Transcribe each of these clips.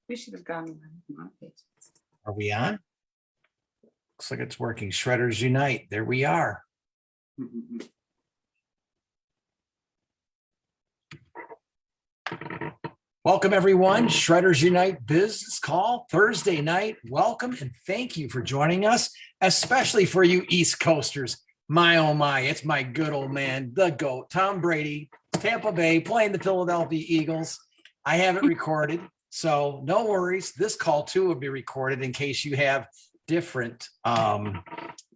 We should have gone on my page. Are we on? Looks like it's working. Shredders Unite. There we are. Welcome, everyone. Shredders Unite Business Call Thursday night. Welcome and thank you for joining us, especially for you East Coasters. My, oh my, it's my good old man, the GOAT, Tom Brady, Tampa Bay, playing the Philadelphia Eagles. I have it recorded, so no worries. This call too will be recorded in case you have different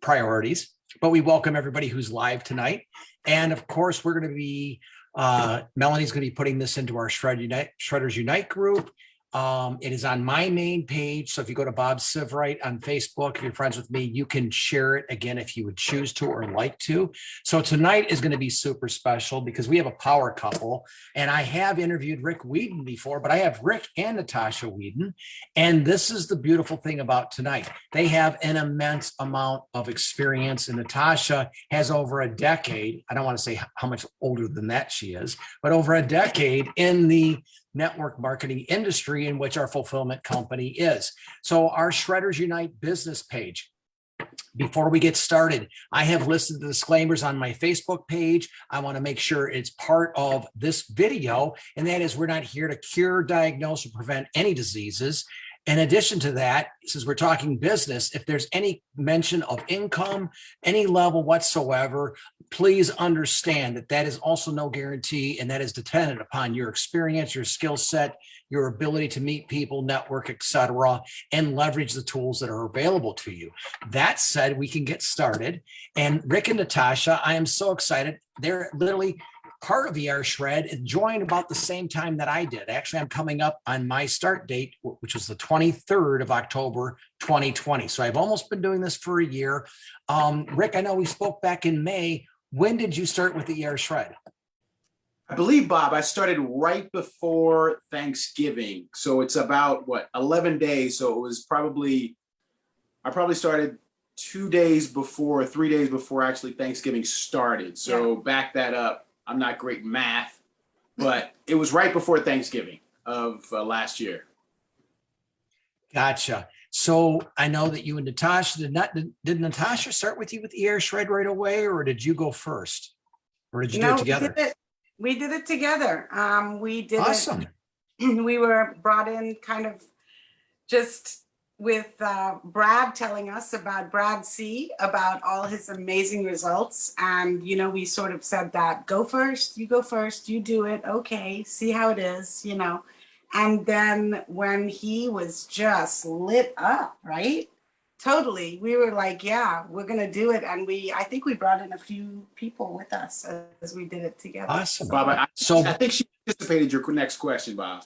priorities. But we welcome everybody who's live tonight. And of course, we're going to be Melanie's going to be putting this into our Shredders Unite group. It is on my main page. So if you go to Bob Sivrite on Facebook, if you're friends with me, you can share it again if you would choose to or like to. So tonight is going to be super special because we have a power couple, and I have interviewed Rick Weedon before, but I have Rick and Natascha Weedon. And this is the beautiful thing about tonight. They have an immense amount of experience, and Natascha has over a decade. I don't want to say how much older than that she is, but over a decade in the network marketing industry in which our fulfillment company is. So our Shredders Unite business page. Before we get started, I have listed the disclaimers on my Facebook page. I want to make sure it's part of this video, and that is we're not here to cure, diagnose, or prevent any diseases. In addition to that, since we're talking business, if there's any mention of income, any level whatsoever, please understand that that is also no guarantee, and that is dependent upon your experience, your skill set, your ability to meet people, network, etc., and leverage the tools that are available to you. That said, we can get started. And Rick and Natascha, I am so excited. They're literally part of ER Shred and joined about the same time that I did. Actually, I'm coming up on my start date, which was the 23rd of October, 2020. So I've almost been doing this for a year. Rick, I know we spoke back in May. When did you start with the ER Shred? I believe, Bob, I started right before Thanksgiving. So it's about, 11 days. So it was I probably started 2 days before, 3 days before actually Thanksgiving started. So back that up. I'm not great in math, but it was right before Thanksgiving of last year. Gotcha. So I know that you and Natascha did Natascha start with you with ER Shred right away, or did you go first? Or did you do it together? We did it together. We did awesome. We were brought in kind of just with Brad telling us about Brad C, about all his amazing results. And, you know, we sort of said that, go first, you do it. Okay, see how it is, you know. And then when he was just lit up, right? Totally. We were like, yeah, we're going to do it. And I think we brought in a few people with us as we did it together. Awesome. Bob, I think she anticipated your next question, Bob.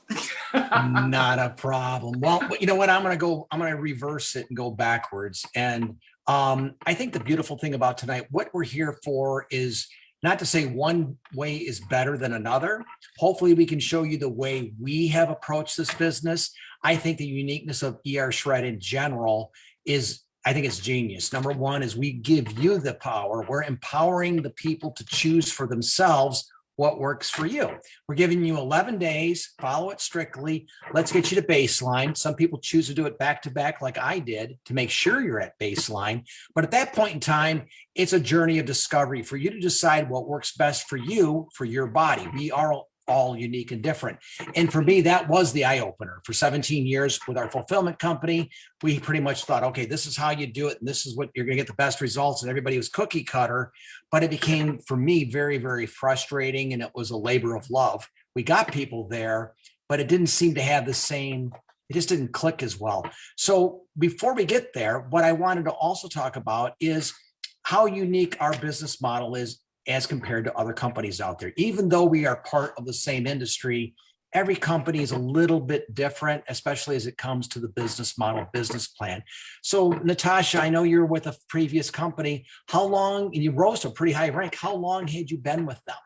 Not a problem. Well, you know what? I'm going to reverse it and go backwards. And I think the beautiful thing about tonight, what we're here for is not to say one way is better than another. Hopefully we can show you the way we have approached this business. I think the uniqueness of ER Shred in general is, I think it's genius. Number one is we give you the power. We're empowering the people to choose for themselves what works for you. We're giving you 11 days, follow it strictly. Let's get you to baseline. Some people choose to do it back to back like I did to make sure you're at baseline. But at that point in time, it's a journey of discovery for you to decide what works best for you, for your body. We are all unique and different. And for me, that was the eye opener. For 17 years with our fulfillment company, we pretty much thought, okay, this is how you do it. And this is what you're going to get the best results. And everybody was cookie cutter. But it became, for me, very, very frustrating. And it was a labor of love. We got people there, but it didn't seem to have the same, it just didn't click as well. So before we get there, what I wanted to also talk about is how unique our business model is as compared to other companies out there. Even though we are part of the same industry, every company is a little bit different, especially as it comes to the business model, business plan. So Natascha, I know you're with a previous company. How long, and you rose to a pretty high rank, how long had you been with them?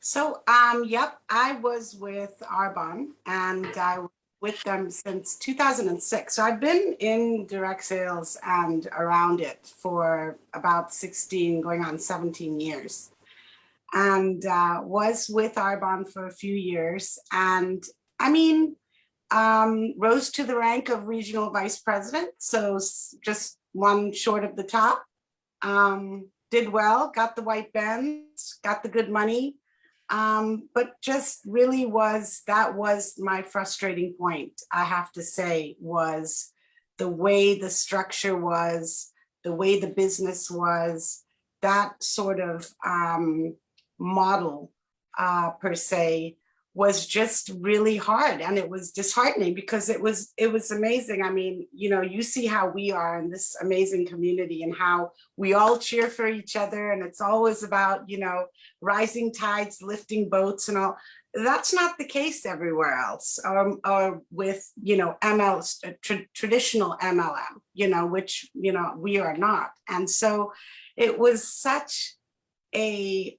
So, yep, I was with Arbonne, and I was with them since 2006. So I've been in direct sales and around it for about 16, going on 17 years. And was with Arbonne for a few years. And I mean, rose to the rank of regional vice president. So just one short of the top. Did well, got the white bands, got the good money. But just really that was my frustrating point, I have to say, was the way the structure was, the way the business was, that sort of model per se was just really hard, and it was disheartening because it was amazing. I mean, you see how we are in this amazing community and how we all cheer for each other, and it's always about rising tides lifting boats and all. That's not the case everywhere else, or with traditional MLM, which we are not. And so it was such a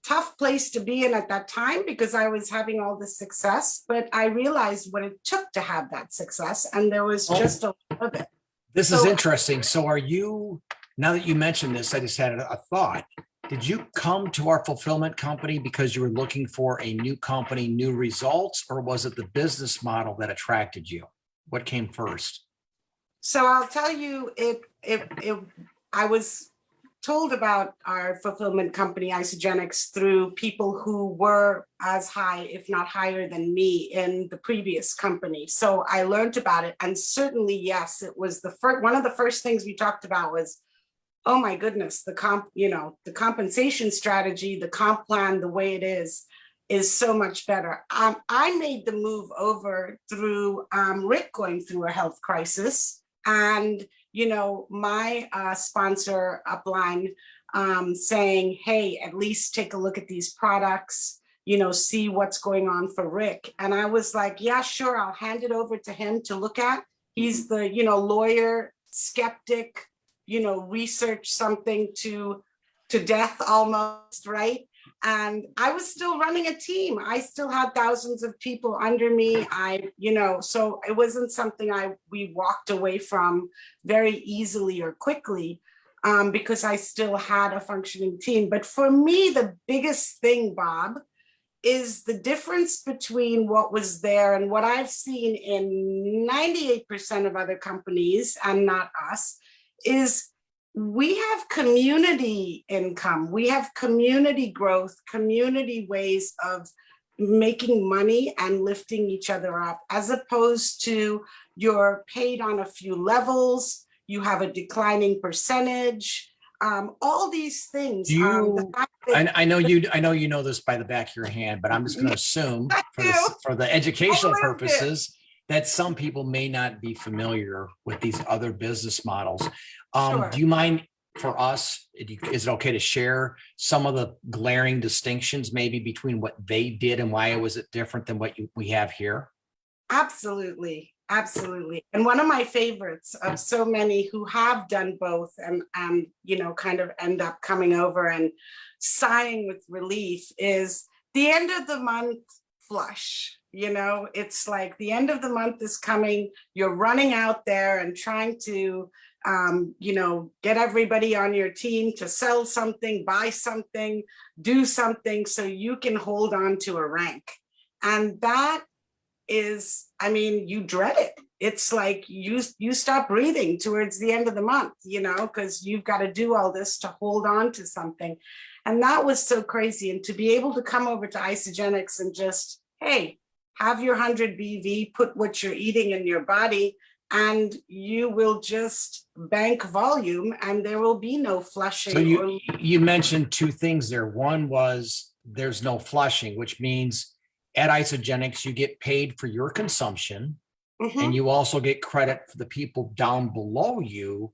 tough place to be in at that time because I was having all this success, but I realized what it took to have that success, and there was just a lot of it. This is interesting. So are you, now that you mentioned this, I just had a thought. Did you come to our fulfillment company because you were looking for a new company, new results, or was it the business model that attracted you? What came first? So I'll tell you, I was told about our fulfillment company, Isagenix, through people who were as high, if not higher than me in the previous company. So I learned about it, and certainly, yes, it was one of the first things we talked about was, oh my goodness, the compensation strategy, the comp plan, the way it is so much better. I made the move over through Rick going through a health crisis, and my sponsor upline saying, hey, at least take a look at these products, see what's going on for Rick. And I was like, yeah, sure, I'll hand it over to him to look at. He's the, lawyer, skeptic, research something to death almost, right? And I was still running a team. I still had thousands of people under me. So it wasn't something we walked away from very easily or quickly because I still had a functioning team. But for me, the biggest thing, Bob, is the difference between what was there and what I've seen in 98% of other companies and not us is we have community income, we have community growth, community ways of making money and lifting each other up, as opposed to you're paid on a few levels, you have a declining percentage, all these things. I know you know this by the back of your hand, but I'm just going to assume for the educational purposes that some people may not be familiar with these other business models. Sure. Do you mind for us, is it okay to share some of the glaring distinctions maybe between what they did and why was it different than what we have here? Absolutely. Absolutely. And one of my favorites of so many who have done both and kind of end up coming over and sighing with relief is the end of the month flush. It's like the end of the month is coming. You're running out there and trying to, get everybody on your team to sell something, buy something, do something so you can hold on to a rank. And that is, you dread it. It's like you stop breathing towards the end of the month, because you've got to do all this to hold on to something. And that was so crazy. And to be able to come over to Isagenix and just, hey, have your 100 BV, put what you're eating in your body, and you will just bank volume and there will be no flushing. So you mentioned two things there. One was there's no flushing, which means at Isagenix, you get paid for your consumption, and you also get credit for the people down below you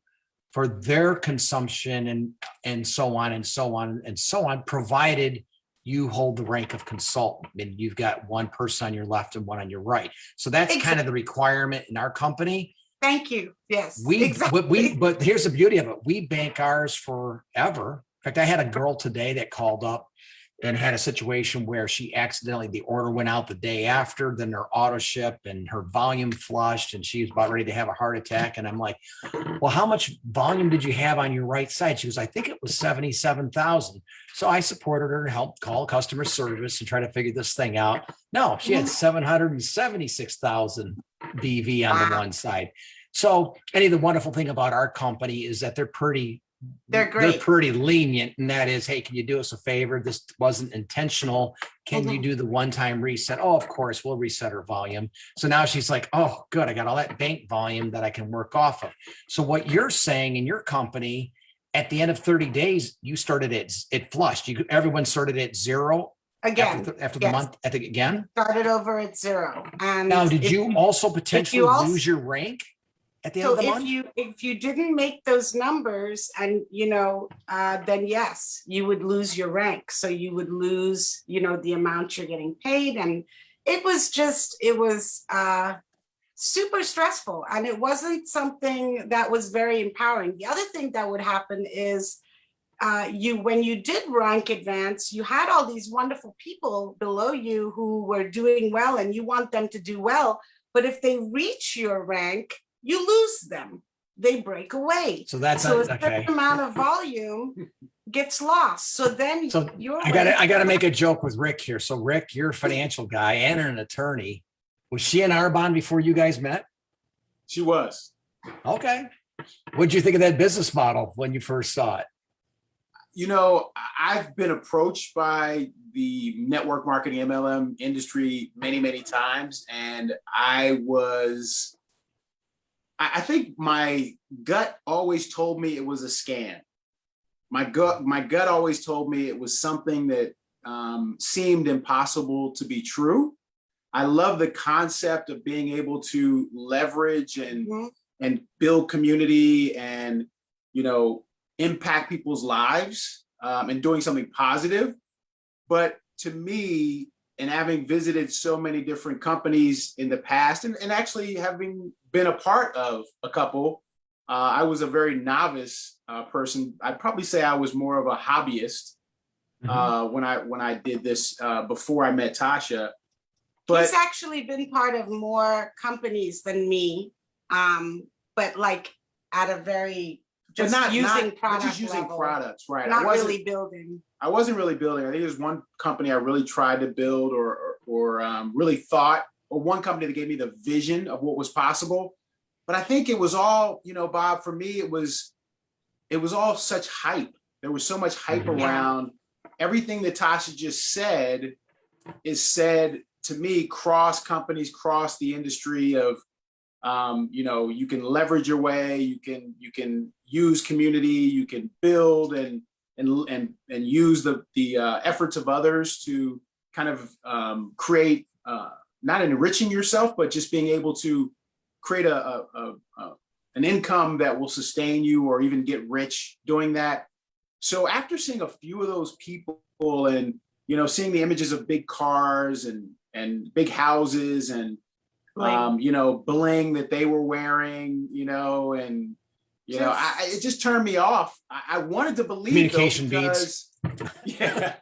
for their consumption and so on and so on and so on, provided you hold the rank of consultant and you've got one person on your left and one on your right. So that's kind of the requirement in our company. Thank you. Yes. But here's the beauty of it. We bank ours forever. In fact, I had a girl today that called up and had a situation where she accidentally, the order went out the day after, then her auto ship and her volume flushed and she was about ready to have a heart attack. And I'm like, well, how much volume did you have on your right side? She was, I think it was 77,000. So I supported her and helped call customer service and try to figure this thing out. No, she had 776,000 BV on the one side. So the wonderful thing about our company is that they're great. They're pretty lenient. And that is, hey, can you do us a favor? This wasn't intentional. Can you do the one-time reset? Oh, of course, we'll reset her volume. So now she's like, oh, good. I got all that bank volume that I can work off of. So what you're saying in your company, at the end of 30 days, you started it flushed. Everyone started at zero Again, after the month, I think again. Started over at 0. And now, did you also potentially lose your rank at the end of the month? If you didn't make those numbers and, then yes, you would lose your rank. So you would lose, the amount you're getting paid. And it was super stressful. And it wasn't something that was very empowering. The other thing that would happen is when you did rank advance, you had all these wonderful people below you who were doing well and you want them to do well. But if they reach your rank, you lose them. They break away. So that's a certain amount of volume gets lost. So then I gotta make a joke with Rick here. So Rick, you're a financial guy and an attorney. Was she an Arbonne before you guys met? She was. Okay. What'd you think of that business model when you first saw it? I've been approached by the network marketing MLM industry many, many times. And I think my gut always told me it was a scam. My gut always told me it was something that seemed impossible to be true. I love the concept of being able to leverage and build community and, impact people's lives and doing something positive. But to me, and having visited so many different companies in the past and actually having been a part of a couple, I was a very novice person. I'd probably say I was more of a hobbyist when I did this before I met Tascha. But he's actually been part of more companies than me, but like at a very using products, right? Not really building. I wasn't really building. I think there's one company I really tried to build or really thought, or one company that gave me the vision of what was possible. But I think it was all, Bob, for me, it was all such hype. There was so much hype around everything that Tascha just said is said to me, cross companies, cross the industry of, you can leverage your way, you can use community, you can build and use the efforts of others to kind of create not enriching yourself, but just being able to create an income that will sustain you or even get rich doing that. So after seeing a few of those people and seeing the images of big cars and big houses and bling that they were wearing, it just turned me off. I wanted to believe communication beats. Yeah,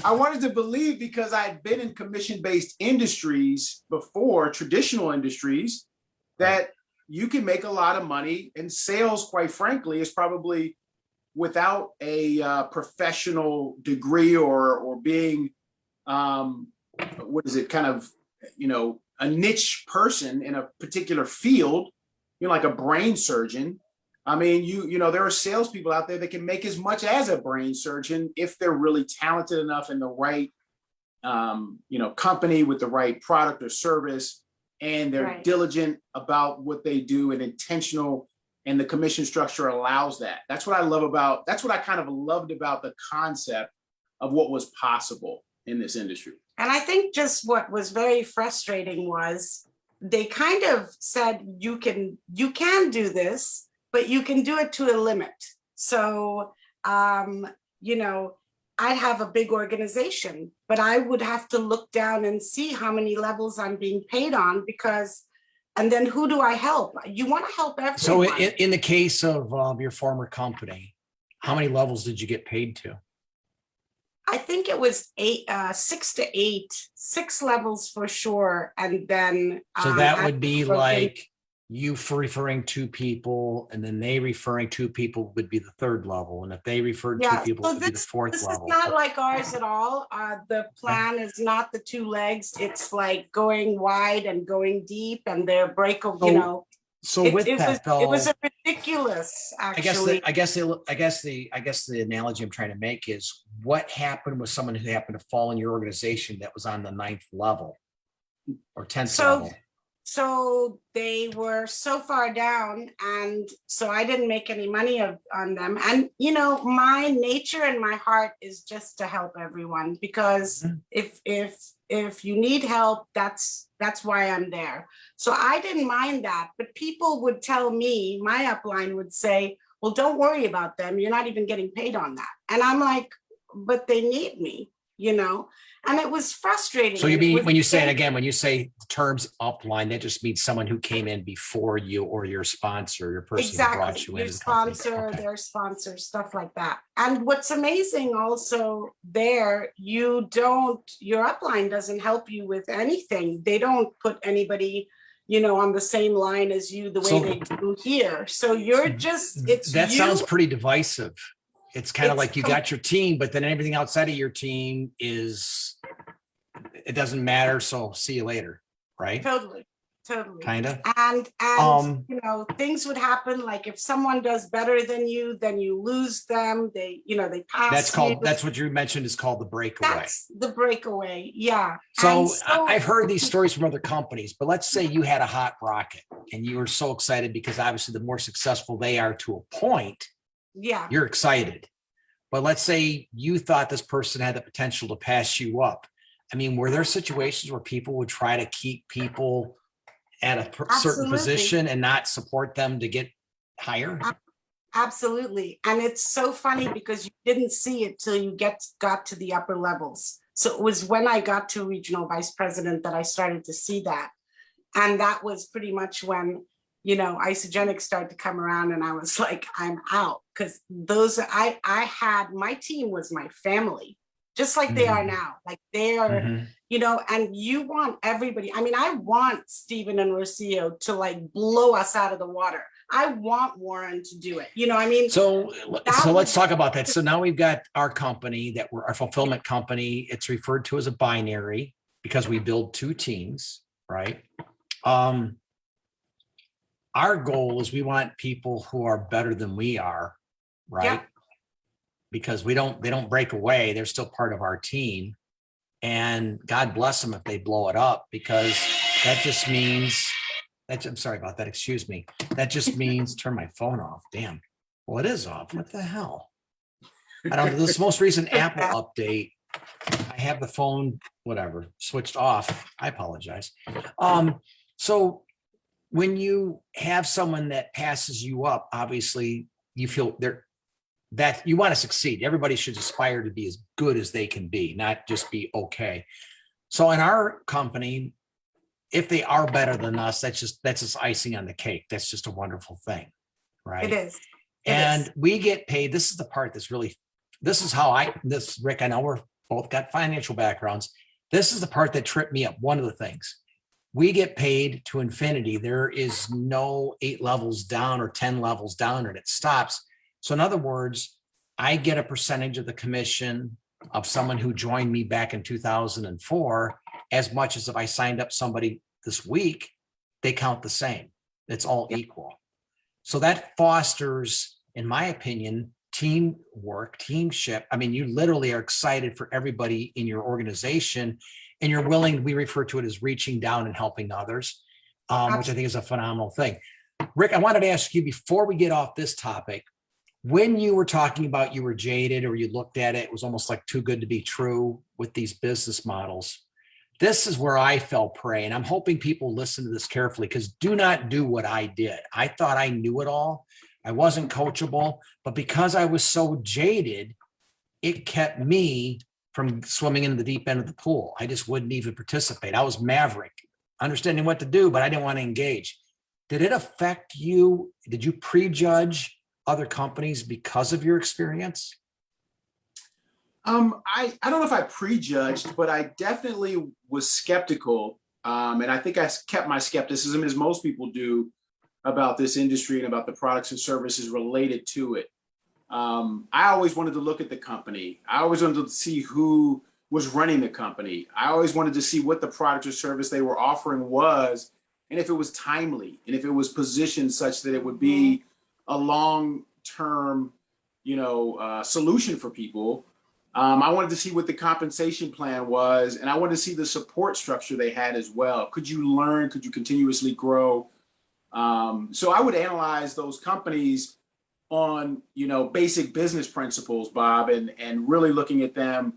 I wanted to believe because I'd been in commission-based industries before, traditional industries, that you can make a lot of money, and sales, quite frankly, is probably without a professional degree or being kind of a niche person in a particular field, like a brain surgeon. I mean, there are salespeople out there that can make as much as a brain surgeon if they're really talented enough in the right, company with the right product or service, and they're diligent about what they do and intentional, and the commission structure allows that. That's what I kind of loved about the concept of what was possible in this industry. And I think just what was very frustrating was they kind of said, you can do this, but you can do it to a limit. So, I'd have a big organization, but I would have to look down and see how many levels I'm being paid on and then who do I help? You want to help everyone. So in the case of your former company, how many levels did you get paid to? I think it was 6 to 8, 6 levels for sure. And then So that as would be broken- like you referring two people, and then they referring two people would be the third level. And if they referred two people, so it would be the fourth this level. is not like ours at all. The plan is not the 2 legs. It's like going wide and going deep, and they're breakable, you So- know. So with that though, it was a ridiculous, actually. I guess the analogy I'm trying to make is what happened with someone who happened to fall in your organization that was on the 9th level or 10th level. So they were so far down, and so I didn't make any money on them. And you know, my nature and my heart is just to help everyone, because if you need help, that's why I'm there. So I didn't mind that, but people would tell me, my upline would say, well, don't worry about them. You're not even getting paid on that. And I'm like, but they need me, you know? And it was frustrating. So you mean, when you say it again, when you say the terms upline, that just means someone who came in before you or your sponsor, your person who brought you in. Your sponsor, their sponsor, stuff like that. And what's amazing also there, your upline doesn't help you with anything. They don't put anybody, you know, on the same line as you the way they do here. So you're just, that sounds pretty divisive. It's kind of like you got your team, but then everything outside of your team it doesn't matter. So see you later. Right. Totally. Kind of. And you know, things would happen. Like if someone does better than you, then you lose them. They pass. That's what you mentioned is called the breakaway. That's the breakaway. Yeah. So I've heard these stories from other companies, but let's say you had a hot rocket and you were so excited because obviously the more successful they are to a point, you're excited. But let's say you thought this person had the potential to pass you up. I mean, were there situations where people would try to keep people at a certain position and not support them to get higher? Absolutely. And it's so funny because you didn't see it till you got to the upper levels. So it was when I got to regional vice president that I started to see that. And that was pretty much when, you know, Isagenix started to come around, and I was like, I'm out. Because I had, my team was my family, just like they are now. Like they are, you know, and you want everybody. I mean, I want Stephen and Rocio to like blow us out of the water. I want Warren to do it. You know, I mean, so let's talk about that. So now we've got our company that we're our fulfillment company. It's referred to as a binary because we build 2 teams, right? Our goal is we want people who are better than we are, right? Yeah. Because they don't break away. They're still part of our team. And God bless them if they blow it up, because that just means I'm sorry about that. Excuse me. That just means turn my phone off. Damn. Well, it is off. What the hell? I don't know. This most recent Apple update, I have the phone, whatever, switched off. I apologize. So when you have someone that passes you up, obviously you feel that you want to succeed. Everybody should aspire to be as good as they can be, not just be okay. So in our company, if they are better than us, that's just icing on the cake. That's just a wonderful thing, right? it is. We get paid. This is the part Rick, I know we're both got financial backgrounds. This is the part that tripped me up. One of the things, we get paid to infinity. There is no 8 levels down or 10 levels down, and it stops. So in other words, I get a percentage of the commission of someone who joined me back in 2004, as much as if I signed up somebody this week, they count the same. It's all equal. So that fosters, in my opinion, teamwork, teamship. I mean, you literally are excited for everybody in your organization, and you're willing, we refer to it as reaching down and helping others, which I think is a phenomenal thing. Rick, I wanted to ask you before we get off this topic, when you were talking about you were jaded or you looked at it, it was almost like too good to be true with these business models. This is where I fell prey, and I'm hoping people listen to this carefully, because do not do what I did. I thought I knew it all. I wasn't coachable, but because I was so jaded, it kept me from swimming into the deep end of the pool. I just wouldn't even participate. I was maverick, understanding what to do, but I didn't want to engage. Did it affect you? Did you prejudge other companies because of your experience? I don't know if I prejudged, but I definitely was skeptical. And I think I kept my skepticism, as most people do, about this industry and about the products and services related to it. I always wanted to look at the company. I always wanted to see who was running the company. I always wanted to see what the product or service they were offering was, and if it was timely, and if it was positioned such that it would be a long-term, solution for people. I wanted to see what the compensation plan was, and I wanted to see the support structure they had as well. Could you learn? Could you continuously grow? So I would analyze those companies on, basic business principles, Bob, and really looking at them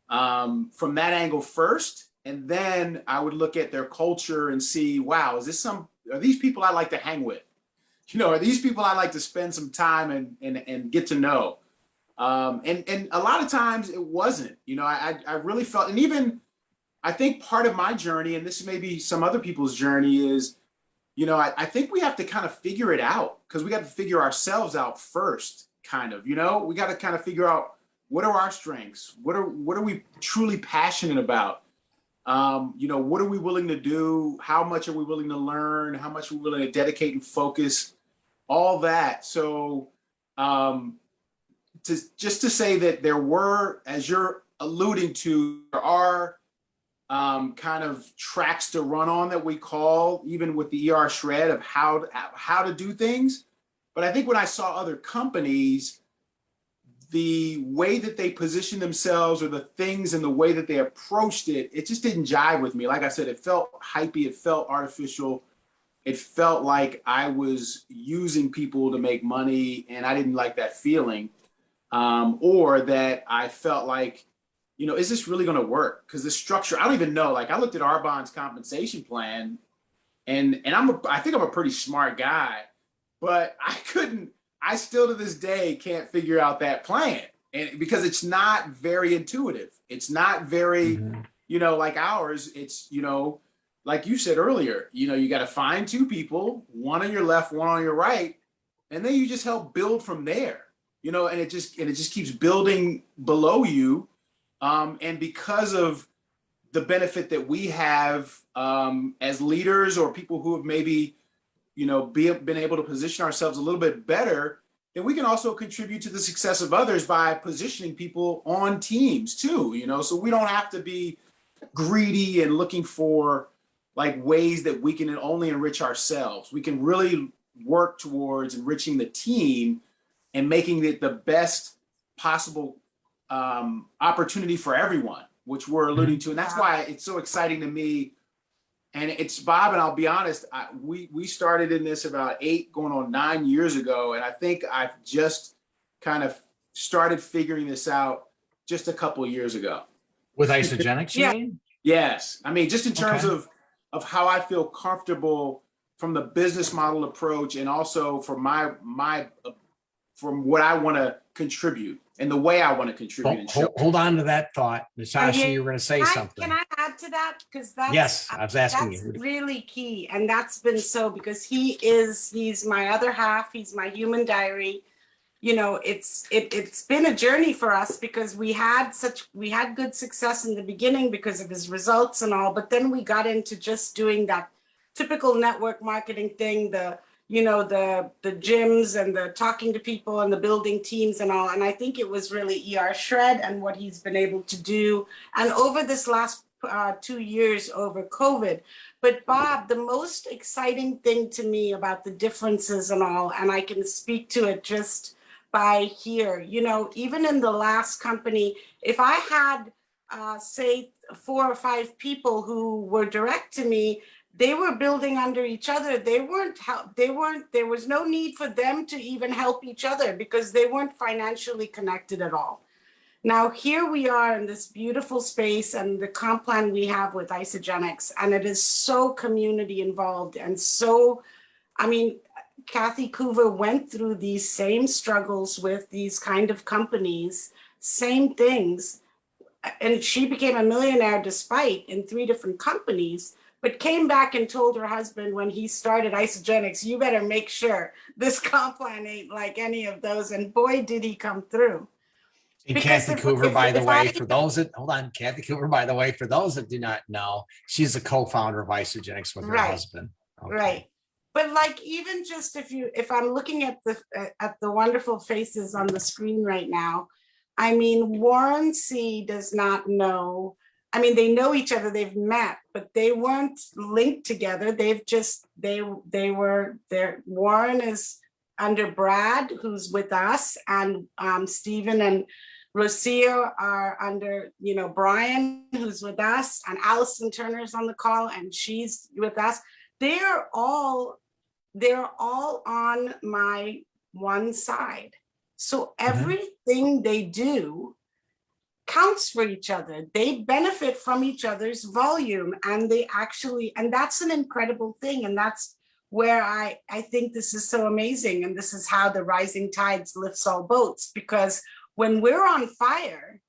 from that angle first. And then I would look at their culture and see, wow, are these people I like to hang with? Are these people I like to spend some time and get to know? And a lot of times it wasn't, I really felt, and even I think part of my journey, and this may be some other people's journey, is, I think we have to kind of figure it out, because we got to figure ourselves out first, kind of, we got to kind of figure out, what are our strengths? What are we truly passionate about? What are we willing to do? How much are we willing to learn? How much are we willing to dedicate and focus? All that. So, just to say that there were, as you're alluding to, there are kind of tracks to run on that we call, even with the ER shred, of how to do things. But I think when I saw other companies, the way that they positioned themselves, or the things and the way that they approached it, it just didn't jive with me. Like I said, it felt hypey, it felt artificial. It felt like I was using people to make money, and I didn't like that feeling. Or that I felt like, is this really going to work? Because the structure, I don't even know. Like, I looked at Arbonne's compensation plan, and I think I'm a pretty smart guy, but I still to this day can't figure out that plan, and because it's not very intuitive. It's not very, like ours. It's, like you said earlier, you got to find two people, one on your left, one on your right, and then you just help build from there. And it just keeps building below you. And because of the benefit that we have as leaders, or people who have maybe, been able to position ourselves a little bit better, then we can also contribute to the success of others by positioning people on teams too, so we don't have to be greedy and looking for like ways that we can only enrich ourselves. We can really work towards enriching the team and making it the best possible opportunity for everyone, which we're alluding to. And that's why it's so exciting to me. And it's, Bob, and I'll be honest, we started in this about 8 going on 9 years ago. And I think I've just kind of started figuring this out just a couple of years ago. With Isagenix, you Yeah. mean? Yes. I mean, just in terms Okay. of how I feel comfortable from the business model approach, and also from from what I want to contribute and the way I want to contribute and show. Hold on to that thought. Natascha, you were going to say something. Can I add to that? Because that's, Yes, I was asking that's you. really key. And that's been so, because he's my other half. He's my human diary. It's been a journey for us, because we had good success in the beginning because of his results and all, but then we got into just doing that typical network marketing thing, the gyms and the talking to people and the building teams and all. And I think it was really ER Shred and what he's been able to do. And over this last 2 years over COVID. But Bob, the most exciting thing to me about the differences and all, and I can speak to it just by here, even in the last company, if I had, say, 4 or 5 people who were direct to me, they were building under each other. There was no need for them to even help each other, because they weren't financially connected at all. Now, here we are in this beautiful space and the comp plan we have with Isagenix, and it is so community involved. And so, Kathy Coover went through these same struggles with these kind of companies, same things. And she became a millionaire despite in 3 different companies, but came back and told her husband when he started Isagenix, you better make sure this comp plan ain't like any of those. And boy, did he come through. And Because Kathy if- Coover, if- by the if way, I- for those that hold on, Kathy Coover, by the way, for those that do not know, she's the co-founder of Isagenix with her Right. husband. Okay. Right. But like, even just if I'm looking at the wonderful faces on the screen right now, I mean, Warren C does not know. I mean, they know each other, they've met, but they weren't linked together. They've just, they were there. Warren is under Brad, who's with us, and Stephen and Rocio are under, you know, Brian, who's with us, and Allison Turner's on the call, and she's with us. They're all on my one side. So everything they do counts for each other. They benefit from each other's volume, and they actually, and that's an incredible thing. And that's where I think this is so amazing. And this is how the rising tides lifts all boats, because when we're on fire,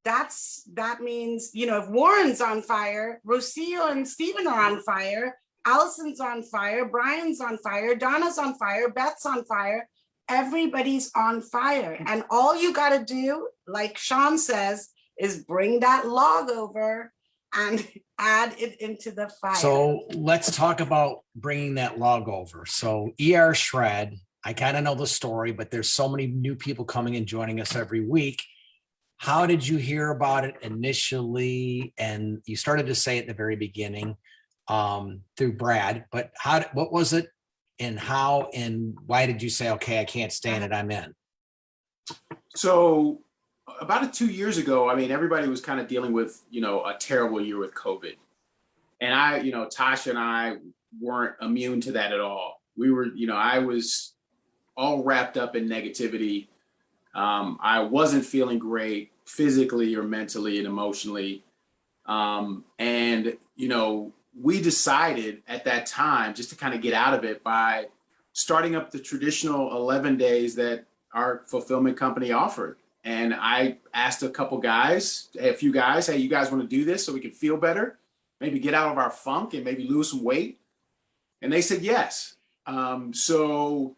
that means, you know, if Warren's on fire, Rocio and Stephen are on fire, Allison's on fire, Brian's on fire, Donna's on fire, Beth's on fire, everybody's on fire. And all you got to do, like Sean says, is bring that log over and add it into the fire. So let's talk about bringing that log over. So ER Shred, I kind of know the story, but there's so many new people coming and joining us every week. How did you hear about it initially? And you started to say at the very beginning through Brad, but what was it and how and why did you say, okay, I can't stand it, I'm in? So about 2 years ago, I mean, everybody was kind of dealing with, you know, a terrible year with COVID. And you know, Tascha and I weren't immune to that at all. We were, you know, I was all wrapped up in negativity. I wasn't feeling great physically or mentally and emotionally. And, you know, we decided at that time just to kind of get out of it by starting up the traditional 11 days that our fulfillment company offered. And I asked a few guys, hey, you guys want to do this so we can feel better, maybe get out of our funk and maybe lose some weight? And they said yes. So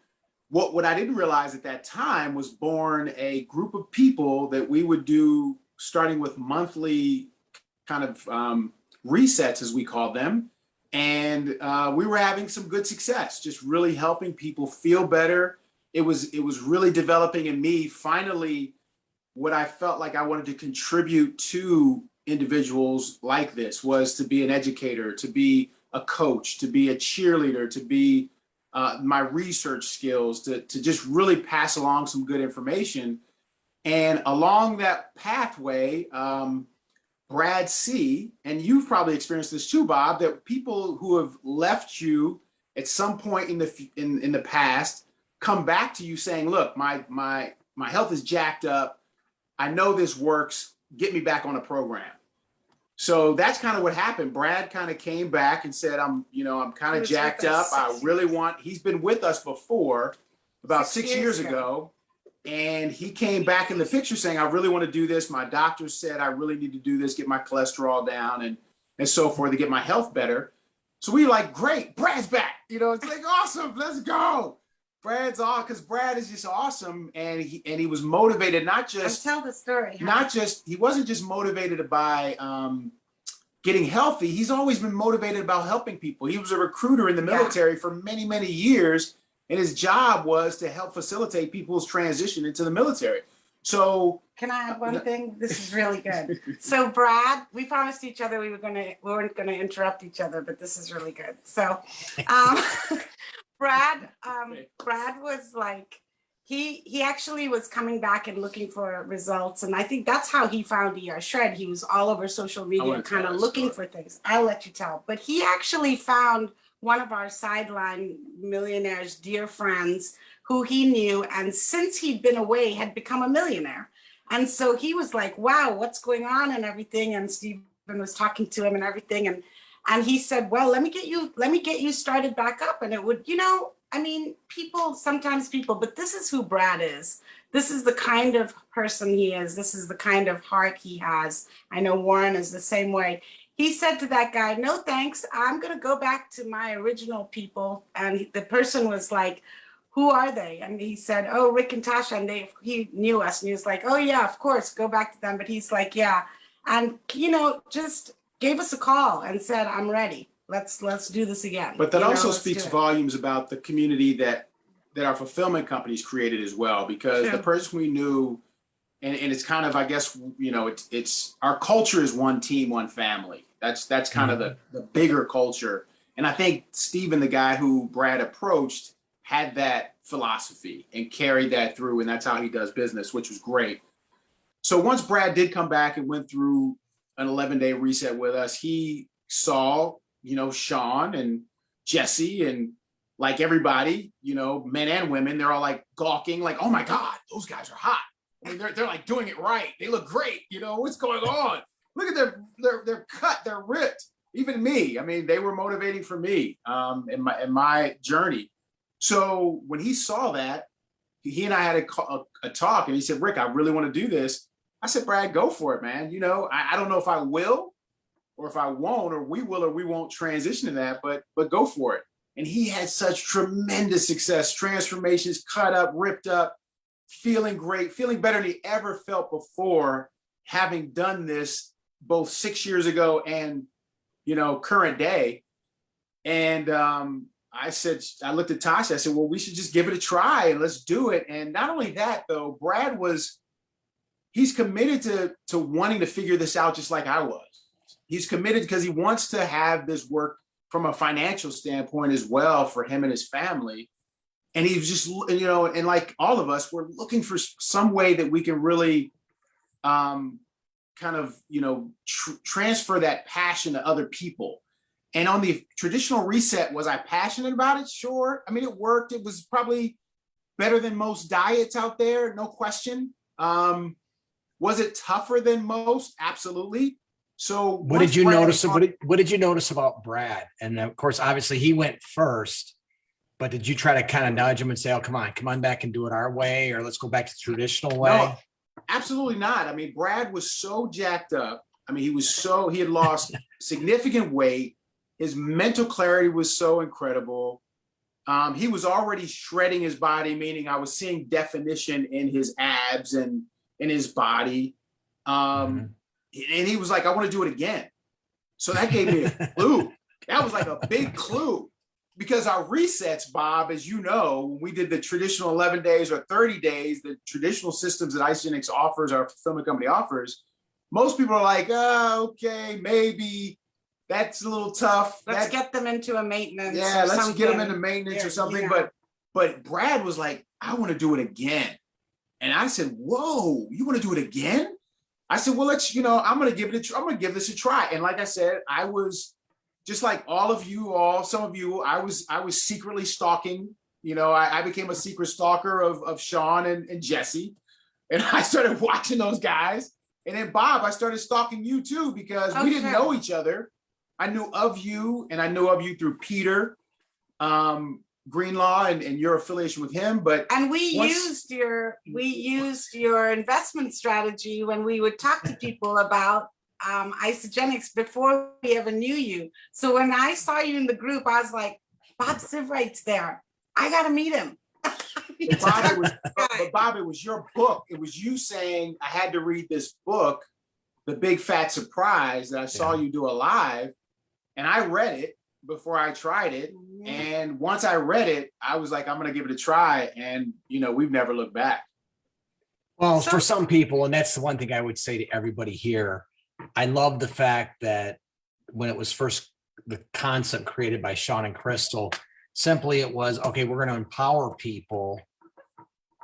what I didn't realize at that time was born a group of people that we would do starting with monthly kind of resets, as we call them. And we were having some good success, just really helping people feel better. It was really developing in me, finally, what I felt like I wanted to contribute to individuals like this was to be an educator, to be a coach, to be a cheerleader, to be my research skills, to just really pass along some good information. And along that pathway, Brad C, and you've probably experienced this too, Bob, that people who have left you at some point in the past come back to you saying, look, my health is jacked up. I know this works. Get me back on a program. So that's kind of what happened. Brad kind of came back and said, I'm kind of jacked up. He's been with us before about 6 years ago. And he came back in the picture saying, I really want to do this. My doctor said I really need to do this, get my cholesterol down and so forth to get my health better. So we were like, great, Brad's back. You know, it's like, awesome, let's go. Brad's on, because Brad is just awesome. And he was motivated, not just tell the story. He wasn't just motivated by getting healthy. He's always been motivated about helping people. He was a recruiter in the military for many, many years. And his job was to help facilitate people's transition into the military. So can I add one thing? This is really good. So Brad, we promised each other we weren't gonna interrupt each other, but this is really good. So Brad was like, he actually was coming back and looking for results. And I think that's how he found ER Shred. He was all over social media kind of looking for things. I'll let you tell. But he actually found one of our sideline millionaires, dear friends, who he knew, and since he'd been away, had become a millionaire. And so he was like, wow, what's going on and everything. And Stephen was talking to him and everything. And he said, well, let me get you started back up. And it would, you know, I mean, sometimes people, but this is who Brad is. This is the kind of person he is. This is the kind of heart he has. I know Warren is the same way. He said to that guy, no, thanks. I'm going to go back to my original people. And the person was like, who are they? And he said, oh, Rick and Tasha. And he knew us and he was like, oh yeah, of course, go back to them. But he's like, yeah. And, just gave us a call and said, I'm ready. Let's do this again. But that also let's speaks do it. volumes about the community that our fulfillment companies created as well, because the True. person we knew, and it's kind of, I guess, it's our culture is one team, one family. That's kind of the bigger culture. And I think Steven, the guy who Brad approached, had that philosophy and carried that through. And that's how he does business, which was great. So once Brad did come back and went through an 11-day reset with us, he saw, Sean and Jesse, and like everybody, men and women, they're all like gawking, like, oh my God, those guys are hot. I mean, they're like doing it right. They look great. What's going on? Look at their cut, they're ripped. Even me, I mean, they were motivating for me in my journey. So when he saw that, he and I had a talk, and he said, Rick, I really want to do this. I said, Brad, go for it, man. I don't know if I will, or if I won't, or we will or we won't transition to that, but go for it. And he had such tremendous success, transformations, cut up, ripped up, feeling great, feeling better than he ever felt before, having done this both 6 years ago and, current day. And I looked at Tasha, I said, well, we should just give it a try and let's do it. And not only that, though, Brad he's committed to wanting to figure this out just like I was. He's committed because he wants to have this work from a financial standpoint as well for him and his family. And he was just, and like all of us, we're looking for some way that we can really transfer that passion to other people. And on the traditional reset, was I passionate about it? Sure. I mean, it worked. It was probably better than most diets out there, no question. Was it tougher than most? Absolutely. So what did you notice? What did you notice about Brad? And of course, obviously he went first, but did you try to kind of nudge him and say, oh, come on back and do it our way, or let's go back to the traditional way? No, absolutely not. I mean, Brad was so jacked up. I mean, he had lost significant weight. His mental clarity was so incredible. He was already shredding his body, meaning I was seeing definition in his abs and in his body. And he was like, I want to do it again. So that gave me a clue. That was like a big clue, because our resets, Bob, as you know, when we did the traditional 11 days or 30 days, the traditional systems that Isagenix offers, our fulfillment company offers, most people are like, oh, okay, maybe that's a little tough. Let's get them into a maintenance. Yeah, let's something. get them into maintenance or something. Yeah. But Brad was like, I want to do it again. And I said, whoa, you want to do it again? I said, well, I'm going to give this a try. And like I said, I was just like all of you, some of you, I was secretly stalking. I became a secret stalker of Sean and Jesse. And I started watching those guys. And then Bob, I started stalking you too, because we didn't know each other. I knew of you, and I knew of you through Peter Greenlaw and your affiliation with him. And we used your investment strategy when we would talk to people about Isagenix before we ever knew you. So when I saw you in the group, I was like, Bob Sivright's there. I got to meet him. Bob, it was your book. It was you saying I had to read this book, The Big Fat Surprise, that I saw you do a live. And I read it before I tried it. And once I read it, I was like, I'm going to give it a try. And, we've never looked back. Well, for some people, and that's the one thing I would say to everybody here, I love the fact that when it was first the concept created by Sean and Crystal, simply it was, okay, we're going to empower people,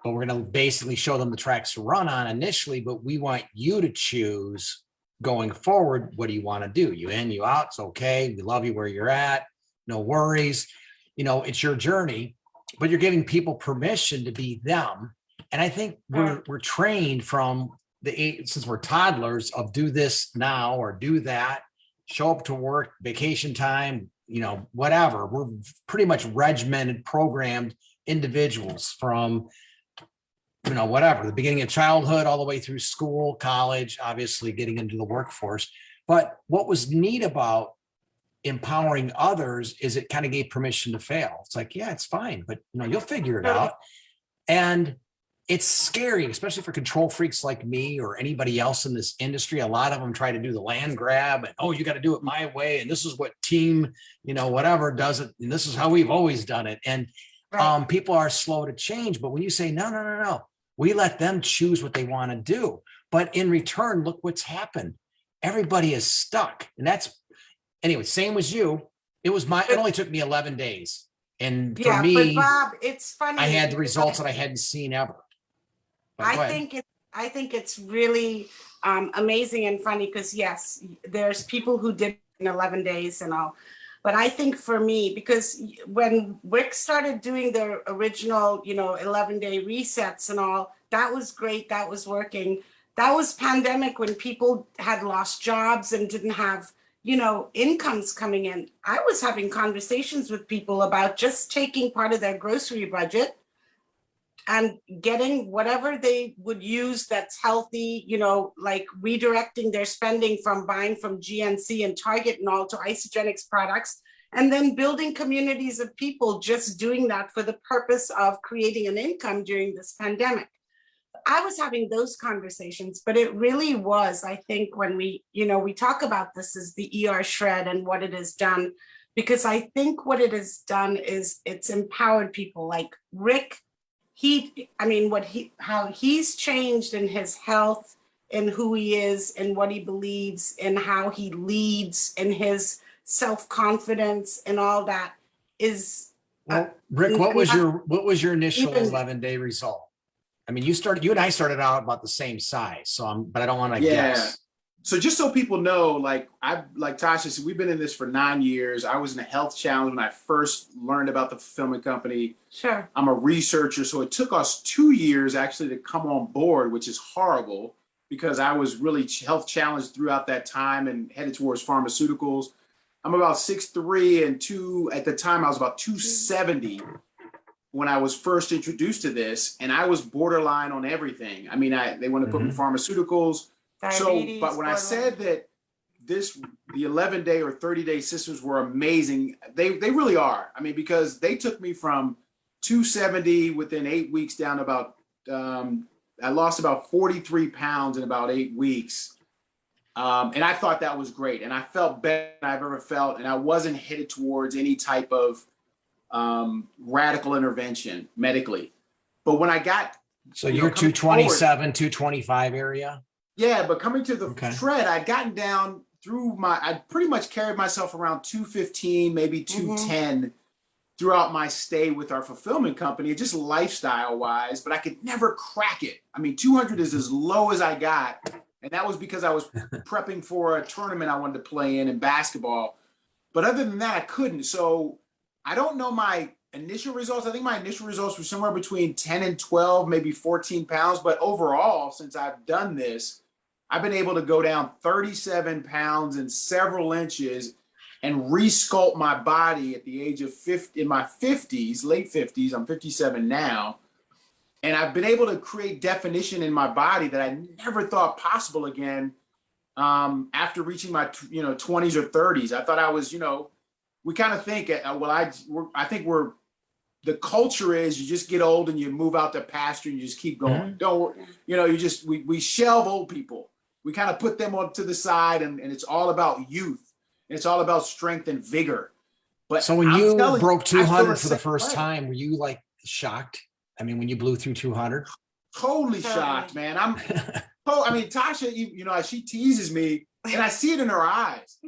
but we're going to basically show them the tracks to run on initially, but we want you to choose going forward. What do you want to do? You in, you out? It's okay. We love you where you're at. No worries. It's your journey, but you're giving people permission to be them. And I think we're trained from since we're toddlers of do this now or do that, show up to work, vacation time, whatever. We're pretty much regimented, programmed individuals from, whatever, the beginning of childhood all the way through school, college, obviously getting into the workforce. But what was neat about empowering others is it kind of gave permission to fail. It's like, yeah, it's fine, but you'll figure it out. And it's scary, especially for control freaks like me or anybody else in this industry. A lot of them try to do the land grab and, oh, you got to do it my way. And this is what team, whatever does it. And this is how we've always done it. And people are slow to change. But when you say, no, we let them choose what they want to do. But in return, look what's happened. Everybody is stuck. And that's, anyway, same as you. It only took me 11 days. And for me, but Bob, it's funny. I had the results that I hadn't seen ever. I think it's really amazing and funny because yes, there's people who did in 11 days and all. But I think for me, because when Rick started doing the original, 11-day resets and all, that was great. That was working. That was pandemic when people had lost jobs and didn't have, incomes coming in. I was having conversations with people about just taking part of their grocery budget and getting whatever they would use that's healthy, like redirecting their spending from buying from GNC and Target and all to Isagenix products, and then building communities of people just doing that for the purpose of creating an income during this pandemic. I was having those conversations, but it really was, I think, when we talk about this as the ER shred and what it has done, because I think what it has done is it's empowered people like Rick. How he's changed in his health, in who he is, and what he believes, and how he leads, and his self-confidence, and all that is. Rick, what was your initial 11-day result? I mean, you and I started out about the same size, but I don't want to guess. So just so people know, like Tasha said, we've been in this for 9 years. I was in a health challenge when I first learned about the fulfillment company. Sure. I'm a researcher. So it took us 2 years actually to come on board, which is horrible because I was really health challenged throughout that time and headed towards pharmaceuticals. I'm about 6'3" and at the time I was about 270 when I was first introduced to this, and I was borderline on everything. I mean, they want to put me pharmaceuticals. Diabetes, but when I said that the 11-day or 30-day systems were amazing, they really are. I mean, because they took me from 270 within 8 weeks down to about, I lost about 43 pounds in about 8 weeks. And I thought that was great. And I felt better than I've ever felt. And I wasn't headed towards any type of radical intervention medically. But when I got... So you're 227, 225 area? Yeah, but coming to the shred, I'd gotten down I'd pretty much carried myself around 215, maybe 210 throughout my stay with our fulfillment company, just lifestyle wise, but I could never crack it. I mean, 200 is as low as I got. And that was because I was prepping for a tournament I wanted to play in basketball. But other than that, I couldn't. So I don't know my initial results. I think my initial results were somewhere between 10 and 12, maybe 14 pounds. But overall, since I've done this, I've been able to go down 37 pounds and several inches and resculpt my body at the age of 50, in my 50s, late 50s. I'm 57 now. And I've been able to create definition in my body that I never thought possible again after reaching my 20s or 30s. I thought I was, we kind of think, I think the culture is you just get old and you move out to pasture and you just keep going. Don't, we shelve old people. We kind of put them on to the side and it's all about youth. And it's all about strength and vigor. But so when you broke 200 for the first time, were you like shocked? I mean, when you blew through 200? Totally shocked, man. Tasha, she teases me and I see it in her eyes.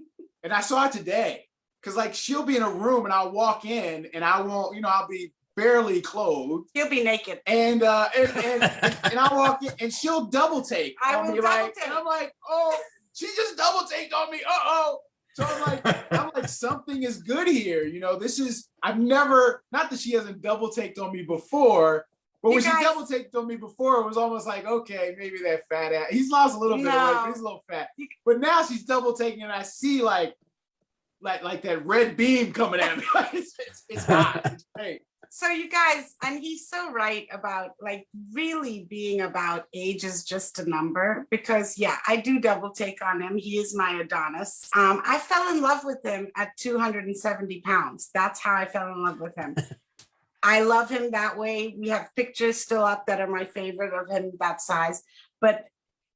And I saw it today. Cause like she'll be in a room and I'll walk in and I won't, I'll be barely clothed. He'll be naked. And I'll walk in and she'll double take on me. And I'm like, oh, she just double taked on me. Uh-oh. So I'm like, something is good here. Not that she hasn't double taked on me before, but when she double taked on me before, it was almost like, okay, maybe that fat ass. He's lost a little bit of weight, but he's a little fat. But now she's double taking and I see like that red beam coming at me. It's hot. It's great. So you guys, and he's so right about like really being about age is just a number, because yeah, I do double take on him. He is my Adonis. I fell in love with him at 270 pounds. That's how I fell in love with him. I love him that way. We have pictures still up that are my favorite of him that size, but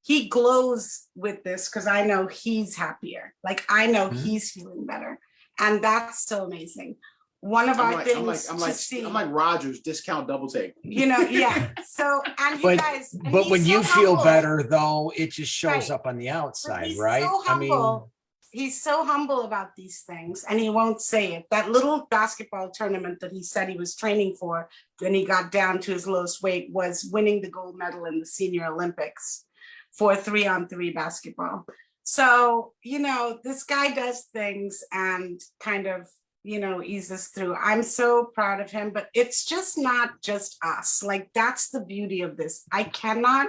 he glows with this because I know he's happier. Like I know he's feeling better. And that's so amazing. One of our things to see. I'm like Rogers, discount double take. You know, yeah. So, and you guys. And But when he's you so feel humble. better, though, it just shows Right. up on the But outside, he's right? so humble. He's so humble about these things, and he won't say it. That little basketball tournament that he said he was training for when he got down to his lowest weight was winning the gold medal in the Senior Olympics for 3-on-3 basketball. So, you know, this guy does things and kind of, you know, eases through. I'm so proud of him, but it's just not just us. Like, that's the beauty of this. I cannot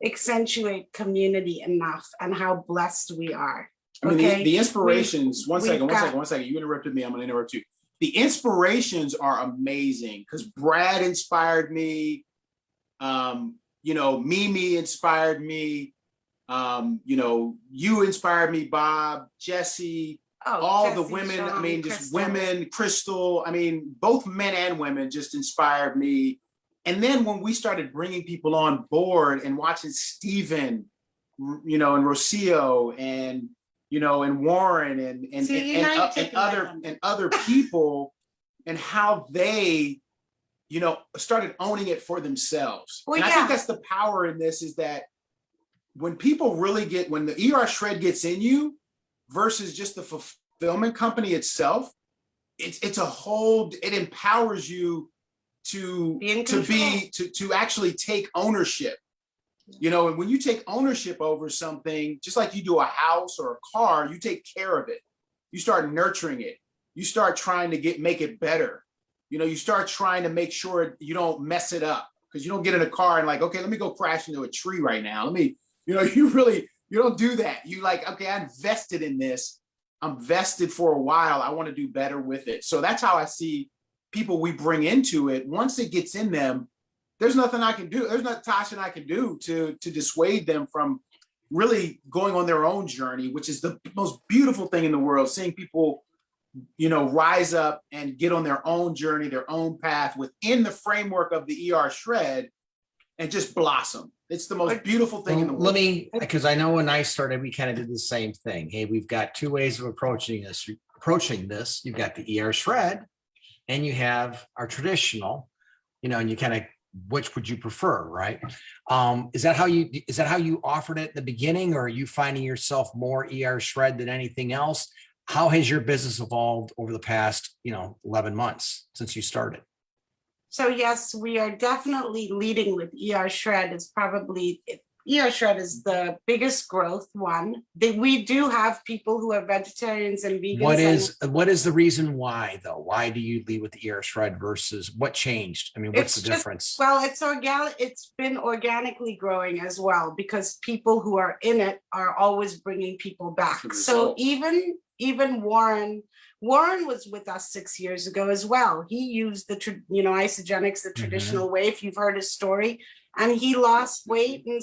accentuate community enough and how blessed we are. I mean, Okay? the inspirations, one second. You interrupted me. I'm going to interrupt you. The inspirations are amazing because Brad inspired me. You know, Mimi inspired me. You know, you inspired me, Bob, Jesse, all the women. Sean, I mean, just Crystal. women, Crystal. I mean, both men and women just inspired me. And then when we started bringing people on board and watching Steven, you know, and Rocio and, you know, and Warren and other people and how they, you know, started owning it for themselves. Well, and I yeah. think that's the power in this, is that when people really get, when the ER shred gets in you versus just the fulfillment company itself, it's a whole, it empowers you to actually take ownership. You know, and when you take ownership over something, just like you do a house or a car, you take care of it. You start nurturing it. You start trying to make it better. You know, you start trying to make sure you don't mess it up, because you don't get in a car and like, okay, let me go crash into a tree right now. Let me, you know, you don't do that. You like, okay, I invested in this. I'm vested for a while. I want to do better with it. So that's how I see people we bring into it. Once it gets in them, there's nothing I can do. There's nothing Tasha and I can do to dissuade them from really going on their own journey, which is the most beautiful thing in the world, seeing people, you know, rise up and get on their own journey, their own path within the framework of the ER shred and just blossom. It's the most beautiful thing in the world. Let me, because I know when I started, we kind of did the same thing. Hey, we've got two ways of approaching this. You've got the ER shred and you have our traditional, you know, and you kind of, which would you prefer, right? Is that how you offered it at the beginning, or are you finding yourself more ER shred than anything else? How has your business evolved over the past, 11 months since you started? So yes, we are definitely leading with ER shred. ER shred is the biggest growth one. We do have people who are vegetarians and vegans. What is the reason why though? Why do you lead with the ER shred versus what changed? I mean, what's the difference? Well, it's organic. It's been organically growing as well, because people who are in it are always bringing people back. So even Warren was with us 6 years ago as well. He used the Isagenix, the traditional way, if you've heard his story, and he lost weight and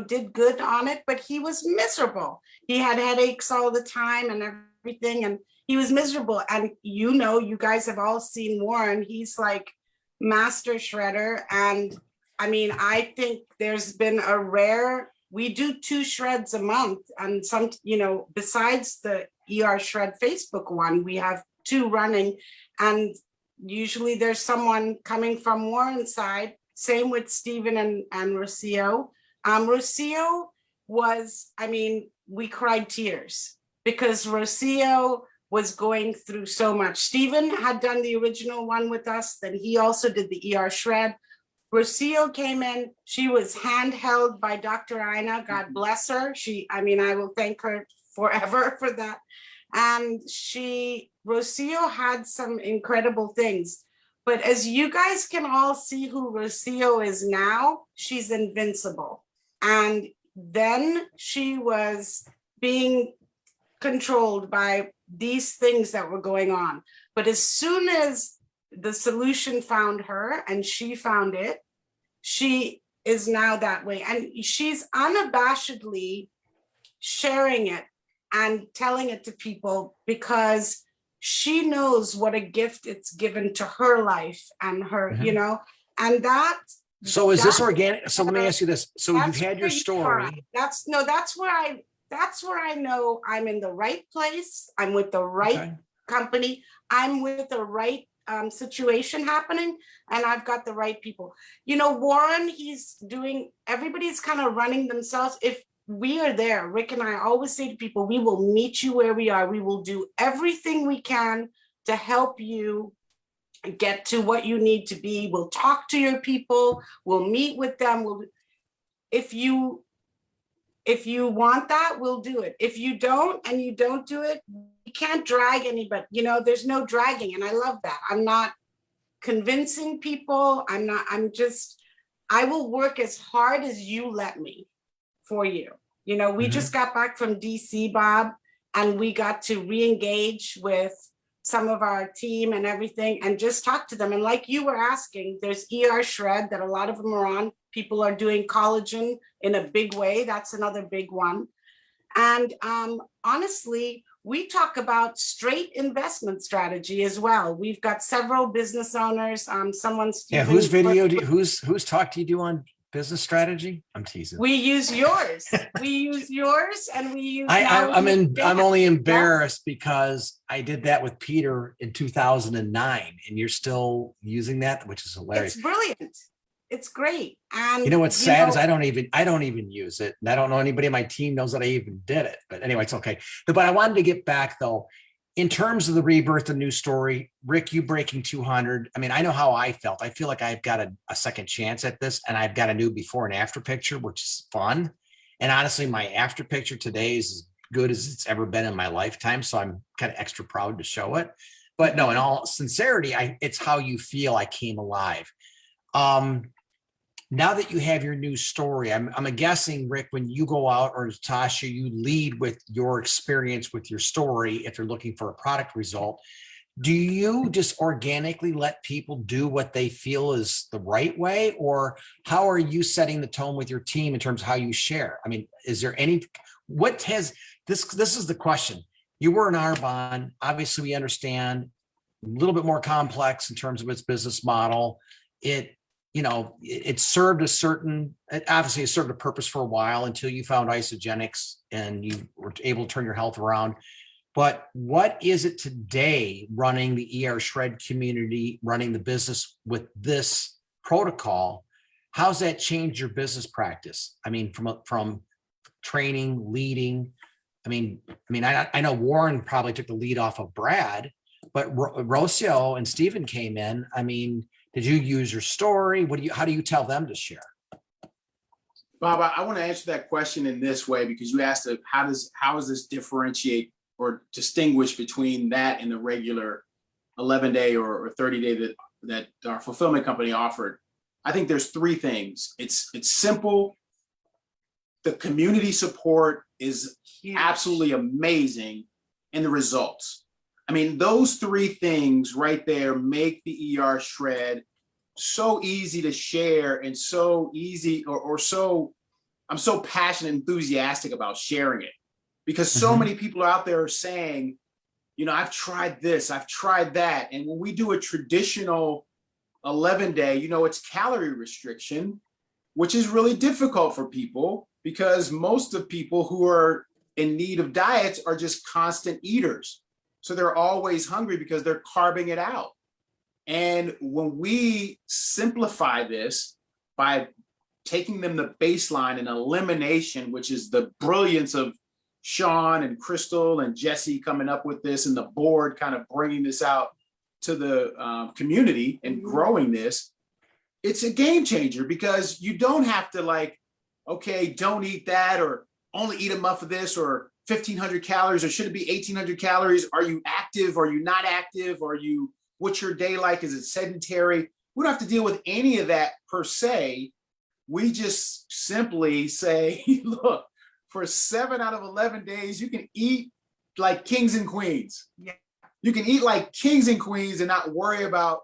did good on it, but he was miserable. He had headaches all the time and everything, and he was miserable. And you guys have all seen Warren. He's like master shredder. And I mean, I think there's been we do 2 shreds a month, and some, besides the ER shred Facebook one, we have 2 running, and usually there's someone coming from Warren's side. Same with Steven and Rocio. Rocio was, we cried tears because Rocio was going through so much. Steven had done the original one with us, then he also did the ER shred. Rocio came in, she was handheld by Dr. Ina, God bless her. I will thank her forever for that. And Rocio had some incredible things. But as you guys can all see who Rocio is now, she's invincible. And then she was being controlled by these things that were going on. But as soon as the solution found her and she found it. She is now that way. And she's unabashedly sharing it and telling it to people because she knows what a gift it's given to her life and her, you know, and that. So is this organic? So let me ask you this. So you've had your story. That's where I know I'm in the right place. I'm with the right company. I'm with the right situation happening, and I've got the right people. You know, Warren, everybody's kind of running themselves. If we are there, Rick and I always say to people, we will meet you where we are. We will do everything we can to help you get to what you need to be. We'll talk to your people. We'll meet with them. If you want that, we'll do it. If you don't, and you don't do it, you can't drag anybody. You know, there's no dragging. And I love that. I'm not convincing people. I will work as hard as you let me for you. You know, we just got back from DC, Bob, and we got to re-engage with some of our team and everything and just talk to them. And like you were asking, there's ER Shred that a lot of them are on. People are doing collagen in a big way. That's another big one. And honestly, we talk about straight investment strategy as well. We've got several business owners. Whose video whose talk do you do on business strategy? I'm teasing. We use yours. We use yours, and we use. I'm only embarrassed because I did that with Peter in 2009, and you're still using that, which is hilarious. It's brilliant. It's great. And you know what's sad is I don't even use it, and I don't know anybody on my team knows that I even did it. But anyway, it's okay. But I wanted to get back though. In terms of the rebirth, a new story, Rick, you breaking 200. I mean, I know how I felt. I feel like I've got a second chance at this, and I've got a new before and after picture, which is fun. And honestly, my after picture today is as good as it's ever been in my lifetime. So I'm kind of extra proud to show it. But no, in all sincerity, it's how you feel I came alive. Now that you have your new story, I'm guessing, Rick, when you go out, or Natascha, you lead with your experience with your story. If you're looking for a product result, do you just organically let people do what they feel is the right way? Or how are you setting the tone with your team in terms of how you share? I mean, is there what has this is the question. You were an Arbonne. Obviously, we understand a little bit more complex in terms of its business model. It served obviously it served a purpose for a while until you found Isagenix and you were able to turn your health around. But what is it today running the ER Shred community, running the business with this protocol? How's that changed your business practice? I mean, from training, leading. I know Warren probably took the lead off of Brad, but Rocio and Stephen came in. I mean, did you use your story? How do you tell them to share? Bob, I want to answer that question in this way, because you asked how does this differentiate or distinguish between that and the regular 11-day or 30-day that our fulfillment company offered. I think there's three things. It's simple. The community support is absolutely amazing, and the results. I mean, those three things right there make the ER Shred so easy to share, and so easy I'm so passionate and enthusiastic about sharing it, because so many people out there are saying, I've tried this, I've tried that. And when we do a traditional 11-day, it's calorie restriction, which is really difficult for people, because most of people who are in need of diets are just constant eaters. So they're always hungry because they're carving it out. And when we simplify this by taking them the baseline and elimination, which is the brilliance of Sean and Crystal and Jesse coming up with this, and the board kind of bringing this out to the community and growing this, it's a game changer, because you don't have to don't eat that, or only eat a muff of this, or 1,500 calories, or should it be 1,800 calories? Are you active? Are you not active? What's your day like? Is it sedentary? We don't have to deal with any of that per se. We just simply say, look, for 7 out of 11 days, you can eat like kings and queens. Yeah. You can eat like kings and queens and not worry about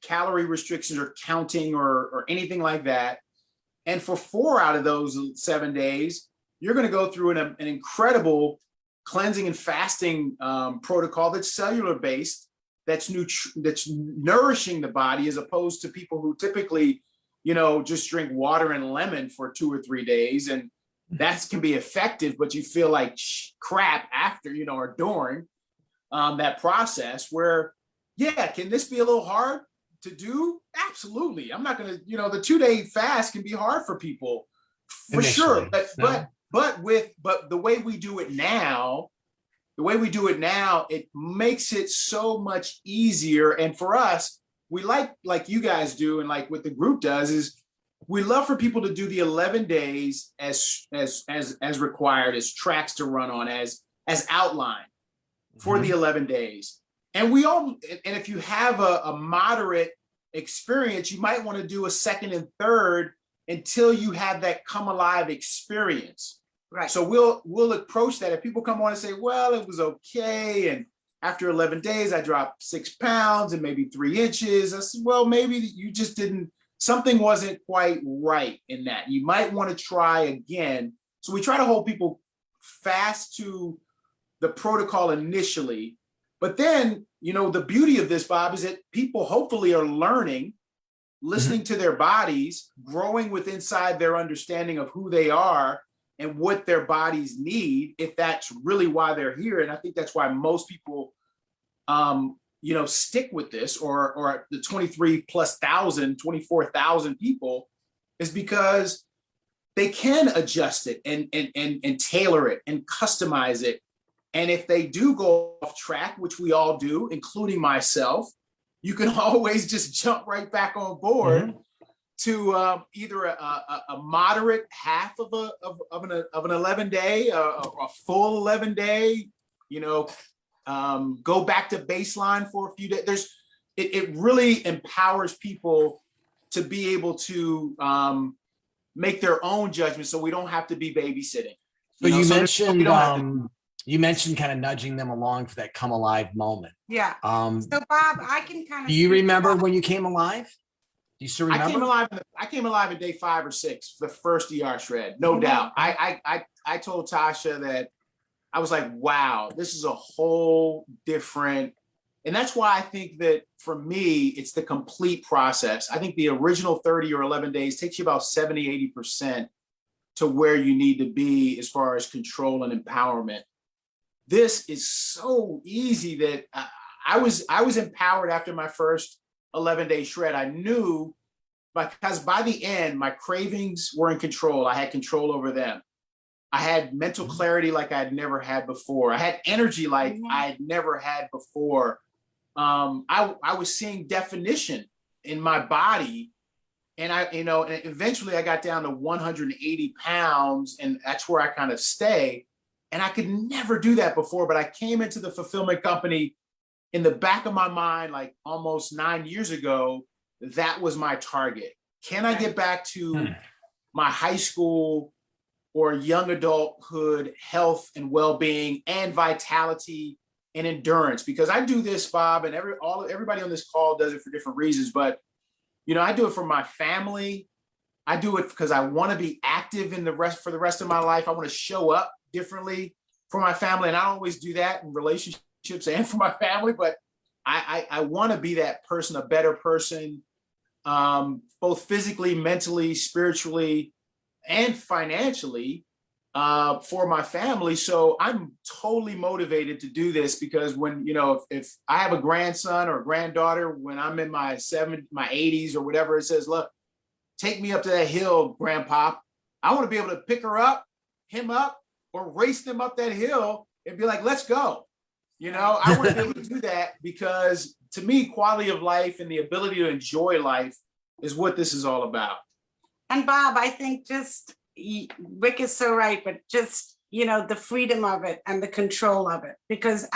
calorie restrictions or counting or anything like that. And for 4 out of those 7 days, you're going to go through an incredible cleansing and fasting protocol that's cellular based, that's nourishing the body, as opposed to people who typically, just drink water and lemon for 2 or 3 days. And that can be effective, but you feel like crap after, or during that process. Where, can this be a little hard to do? Absolutely. I'm not going to, the 2-day fast can be hard for people for sure. But the way we do it now, it makes it so much easier. And for us, we like you guys do, and like what the group does, is we love for people to do the 11 days as required, as tracks to run on, as outlined for the 11 days. And if you have a moderate experience, you might want to do a second and third until you have that come alive experience. Right. So we'll approach that. If people come on and say, well, it was okay, and after 11 days, I dropped 6 pounds and maybe 3 inches. I said, well, maybe you just something wasn't quite right in that. You might want to try again. So we try to hold people fast to the protocol initially. But then, the beauty of this, Bob, is that people hopefully are learning, listening to their bodies, growing with inside their understanding of who they are and what their bodies need, if that's really why they're here. And I think that's why most people, stick with this, or the 24,000 people, is because they can adjust it and tailor it and customize it. And if they do go off track, which we all do, including myself, you can always just jump right back on board to either a moderate half of an 11-day, a full 11-day, go back to baseline for a few days. It really empowers people to be able to make their own judgments, so we don't have to be babysitting. You mentioned kind of nudging them along for that come alive moment. Yeah. So Bob, I can kind of. Do you remember when you came alive? Do you still remember? I came alive in day 5 or 6, the first ER shred, no doubt. I told Tasha that I was like, wow, this is a whole different. And that's why I think that for me, it's the complete process. I think the original 30 or 11 days takes you about 70, 80% to where you need to be as far as control and empowerment. This is so easy that I was empowered after my first 11-day shred. I knew, because by the end, my cravings were in control. I had control over them. I had mental clarity like I had never had before. I had energy like I had never had before. I was seeing definition in my body. And and eventually I got down to 180 pounds, and that's where I kind of stay. And I could never do that before, but I came into the fulfillment company in the back of my mind, like almost 9 years ago. That was my target. Can I get back to my high school or young adulthood health and well-being and vitality and endurance? Because I do this, Bob, and everybody on this call does it for different reasons, but I do it for my family. I do it because I want to be active for the rest of my life. I want to show up differently for my family. And I don't always do that in relationships and for my family, but I want to be that person, a better person, both physically, mentally, spiritually, and financially, for my family. So I'm totally motivated to do this, because when, if I have a grandson or a granddaughter, when I'm in my 80s or whatever, it says, look, take me up to that hill, Grandpa. I want to be able to pick him up, or race them up that hill and be like, let's go. I want to be able to do that, because to me, quality of life and the ability to enjoy life is what this is all about. And Bob, I think Rick is so right, but just, the freedom of it and the control of it, because,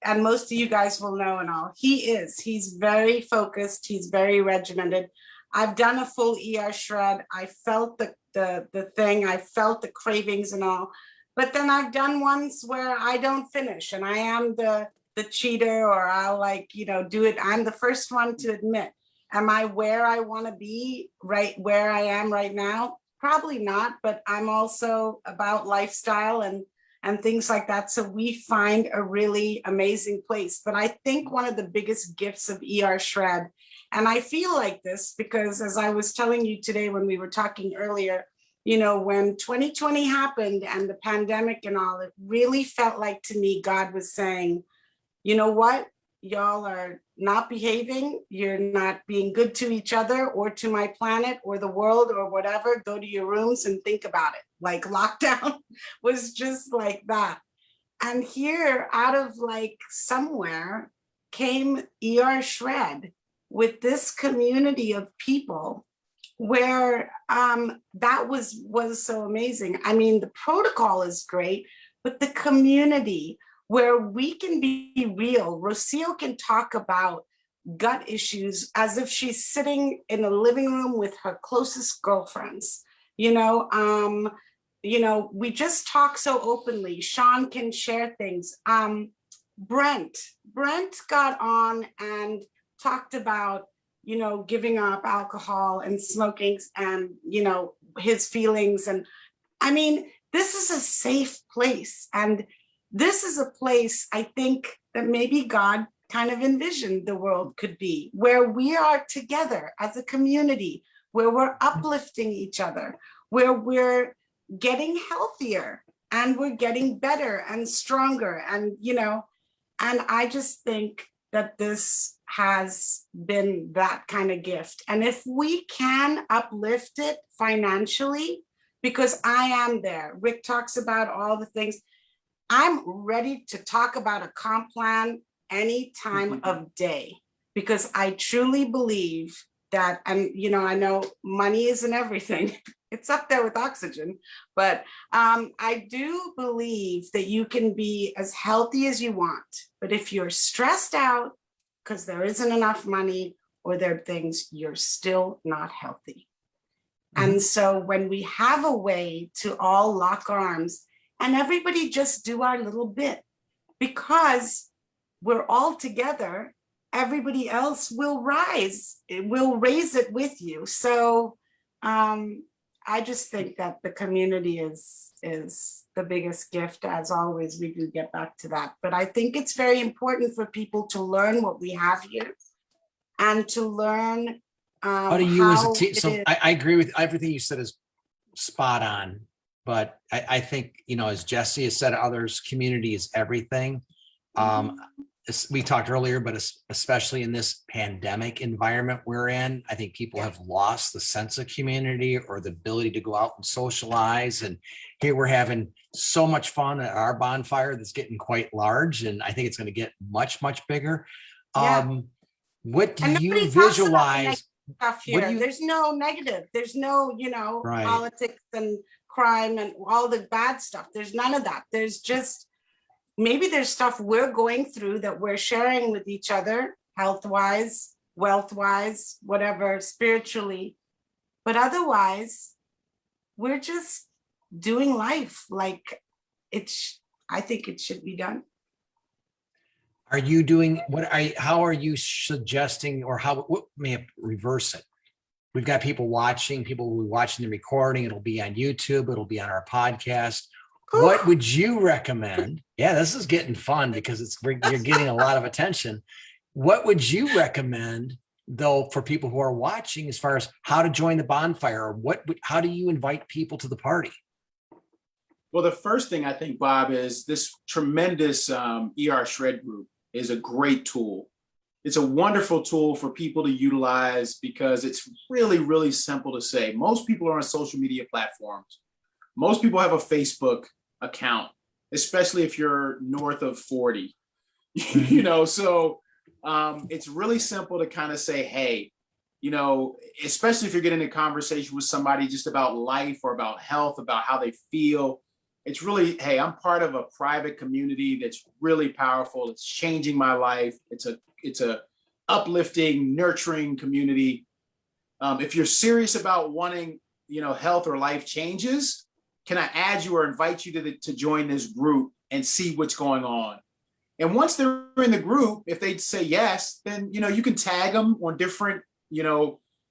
and most of you guys will know and all, he's very focused. He's very regimented. I've done a full ER shred. I felt the thing, I felt the cravings and all, but then I've done ones where I don't finish, and I am the the cheater, or I'll like, do it. I'm the first one to admit, am I where I want to be right where I am right now? Probably not, but I'm also about lifestyle and things like that. So we find a really amazing place. But I think one of the biggest gifts of ER Shred, and I feel like this because as I was telling you today when we were talking earlier, when 2020 happened and the pandemic and all, it really felt like to me, God was saying, you know what? Y'all are not behaving. You're not being good to each other or to my planet or the world or whatever. Go to your rooms and think about it. Like lockdown was just like that. And here out of like somewhere came ER Shred with this community of people where that was so amazing. I mean, the protocol is great, but the community where we can be real. Rocio can talk about gut issues as if she's sitting in a living room with her closest girlfriends. We just talk so openly. Sean can share things. Brent got on and talked about, giving up alcohol and smoking and, his feelings. And I mean, this is a safe place. And this is a place I think that maybe God kind of envisioned the world could be, where we are together as a community, where we're uplifting each other, where we're getting healthier and we're getting better and stronger. And, and I just think that this has been that kind of gift. And if we can uplift it financially, because I am there, Rick talks about all the things. I'm ready to talk about a comp plan any time of day, because I truly believe that, and I know money isn't everything. It's up there with oxygen, but I do believe that you can be as healthy as you want. But if you're stressed out because there isn't enough money or there are things, you're still not healthy. And so when we have a way to all lock arms and everybody just do our little bit, because we're all together, everybody else will rise. It will raise it with you. So I just think that the community is the biggest gift. As always, we do get back to that. But I think it's very important for people to learn what we have here and to learn how do you as a team? So I agree with everything you said is spot on. But I think, as Jesse has said, others, community is everything. We talked earlier, but especially in this pandemic environment we're in, I think people have lost the sense of community or the ability to go out and socialize. And here we're having so much fun at our bonfire that's getting quite large. And I think it's going to get much, much bigger. What do you visualize? Stuff here. There's no negative. There's no, right. Politics and crime and all the bad stuff. There's none of that. There's just, maybe there's stuff we're going through that we're sharing with each other, health-wise, wealth-wise, whatever, spiritually. But otherwise, we're just doing life like I think it should be done. Are you doing how are you suggesting, or what may reverse it? We've got people will be watching the recording. It'll be on YouTube. It'll be on our podcast. What would you recommend? Yeah, this is getting fun because you're getting a lot of attention. What would you recommend though for people who are watching as far as how to join the bonfire? How do you invite people to the party? Well, the first thing I think, Bob, is this tremendous ER Shred group is a great tool. It's a wonderful tool for people to utilize because it's really, really simple to say. Most people are on social media platforms. Most people have a Facebook account, especially if you're north of 40, so it's really simple to kind of say, hey, especially if you're getting a conversation with somebody just about life or about health, about how they feel. It's really, hey, I'm part of a private community that's really powerful. It's changing my life. It's a uplifting, nurturing community. If you're serious about wanting, health or life changes, can I add you or invite you to join this group and see what's going on? And once they're in the group, if they say yes, then, you can tag them on different,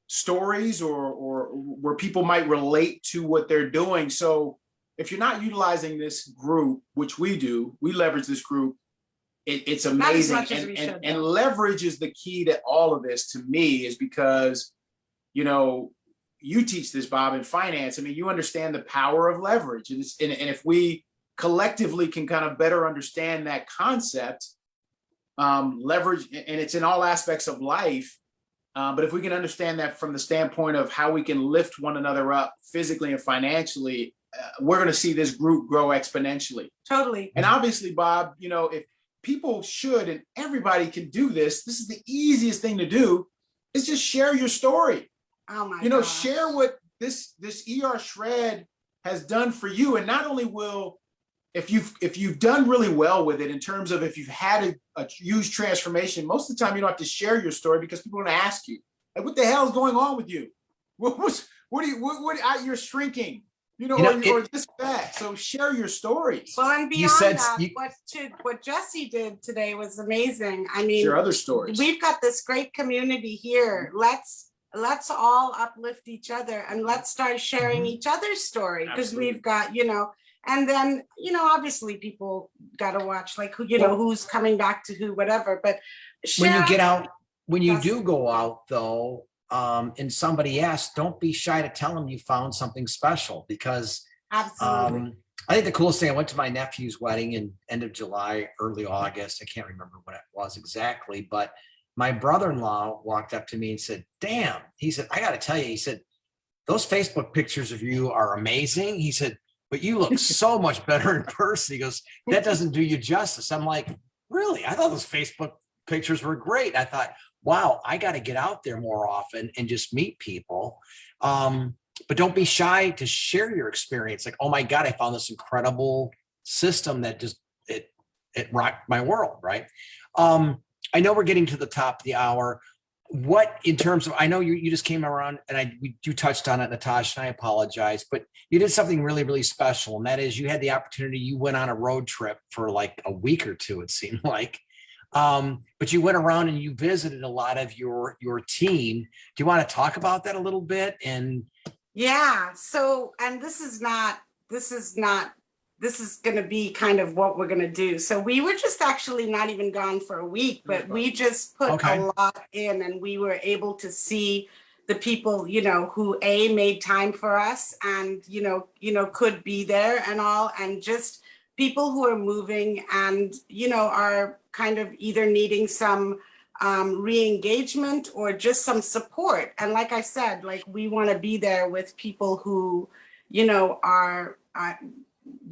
stories or where people might relate to what they're doing. So if you're not utilizing this group, which we do, we leverage this group. It's amazing. Not as much as we should, And though. leverage is the key to all of this, to me, is because, you teach this, Bob, in finance. I mean, you understand the power of leverage. And if we collectively can kind of better understand that concept, leverage, and it's in all aspects of life. But if we can understand that from the standpoint of how we can lift one another up physically and financially, we're going to see this group grow exponentially. Totally. And obviously, Bob, if people should, and everybody can do this, this is the easiest thing to do, is just share your story. Oh my gosh. Share what this ER shred has done for you. And not only will, if you've done really well with it, in terms of if you've had a huge transformation, most of the time you don't have to share your story because people are going to ask you, like, what the hell is going on with you? You're shrinking, or this, that. So share your stories. Well, and beyond what Jesse did today was amazing. I mean, share other stories. We've got this great community here. Let's all uplift each other and let's start sharing each other's story, because we've got, and then, obviously people got to watch, like, who's coming back to who, whatever. But when you get out, when you do go out, though, and somebody asks, don't be shy to tell them you found something special, because absolutely. I think the coolest thing, I went to my nephew's wedding in end of July, early August. I can't remember what it was exactly, but my brother-in-law walked up to me and said, damn, he said, I got to tell you, he said, those Facebook pictures of you are amazing. He said, but you look so much better in person. He goes, that doesn't do you justice. I'm like, really? I thought those Facebook pictures were great. I thought, wow, I got to get out there more often and just meet people. But don't be shy to share your experience. Like, oh my God, I found this incredible system that just, it rocked my world, right? I know we're getting to the top of the hour. What, in terms of, I know you just came around and you touched on it, Natascha, and I apologize, but you did something really, really special. And that is, you had the opportunity, you went on a road trip for like a week or two, it seemed like. But you went around and you visited a lot of your team. Do you want to talk about that a little bit? And yeah, so, and this is going to be kind of what we're going to do. So we were just actually not even gone for a week, but we just put a lot in, and we were able to see the people, who made time for us and, could be there and all, and just people who are moving and, are kind of either needing some re-engagement or just some support. And like I said, like, we want to be there with people who, are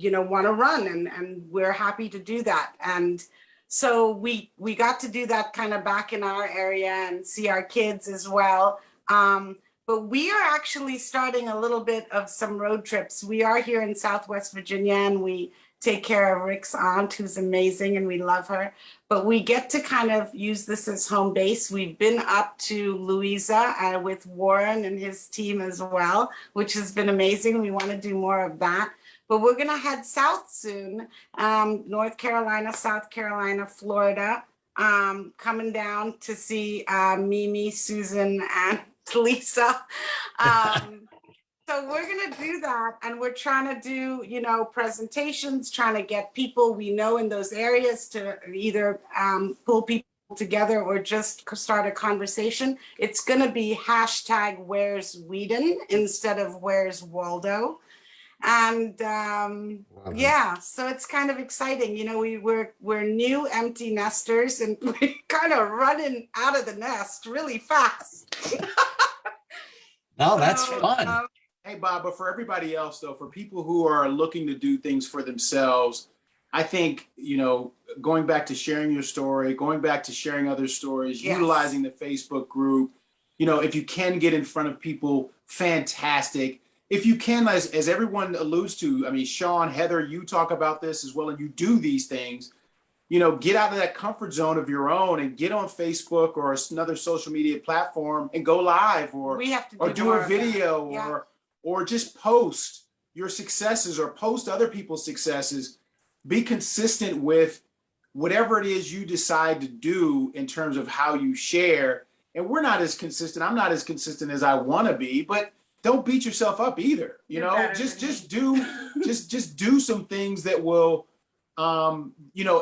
want to run, and we're happy to do that. And so we got to do that kind of back in our area and see our kids as well. But we are actually starting a little bit of some road trips. We are here in Southwest Virginia, and we take care of Rick's aunt, who's amazing, and we love her. But we get to kind of use this as home base. We've been up to Louisa with Warren and his team as well, which has been amazing. We want to do more of that. But we're going to head south soon, North Carolina, South Carolina, Florida, coming down to see Mimi, Susan, and Lisa. So we're going to do that. And we're trying to do, presentations, trying to get people we know in those areas to either pull people together or just start a conversation. It's going to be hashtag Where's Weedon instead of Where's Waldo. And yeah, so it's kind of exciting. We're new empty nesters, and we're kind of running out of the nest really fast. No, that's fun. Hey, Bob, but for everybody else, though, for people who are looking to do things for themselves, I think, going back to sharing your story, going back to sharing other stories, utilizing the Facebook group, if you can get in front of people, fantastic. If you can, as everyone alludes to, I mean, Sean, Heather, you talk about this as well, and you do these things, get out of that comfort zone of your own and get on Facebook or another social media platform and go live, or do a video, or just post your successes or post other people's successes. Be consistent with whatever it is you decide to do in terms of how you share. And we're not as consistent. I'm not as consistent as I want to be, but don't beat yourself up either. You You're know, better just than just me. do just do some things that will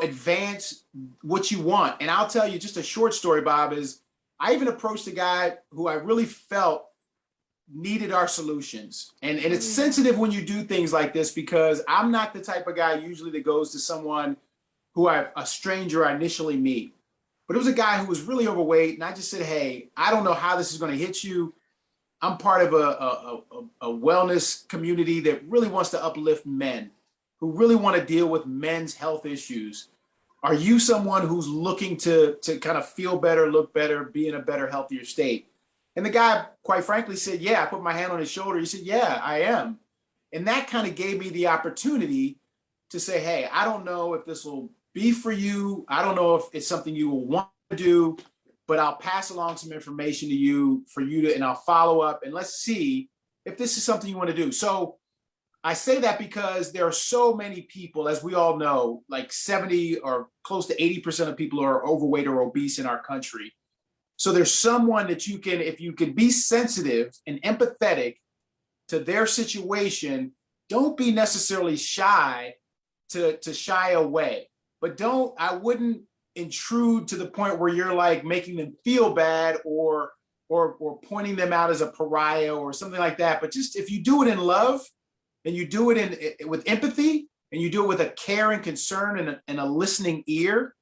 advance what you want. And I'll tell you just a short story, Bob, is I even approached a guy who I really felt needed our solutions. And it's sensitive when you do things like this, because I'm not the type of guy usually that goes to someone who a stranger I initially meet. But it was a guy who was really overweight. And I just said, hey, I don't know how this is going to hit you. I'm part of a wellness community that really wants to uplift men, who really want to deal with men's health issues. Are you someone who's looking to kind of feel better, look better, be in a better, healthier state? And the guy, quite frankly, said, yeah. I put my hand on his shoulder. He said, yeah, I am. And that kind of gave me the opportunity to say, hey, I don't know if this will be for you. I don't know if it's something you will want to do, but I'll pass along some information to you for you to, and I'll follow up, and let's see if this is something you want to do. So I say that because there are so many people, as we all know, like 70 or close to 80% of people are overweight or obese in our country. So there's someone that you can, if you can be sensitive and empathetic to their situation, don't be necessarily shy to shy away. But I wouldn't intrude to the point where you're like making them feel bad or pointing them out as a pariah or something like that. But just if you do it in love, and you do it with empathy, and you do it with a care and concern and a listening ear,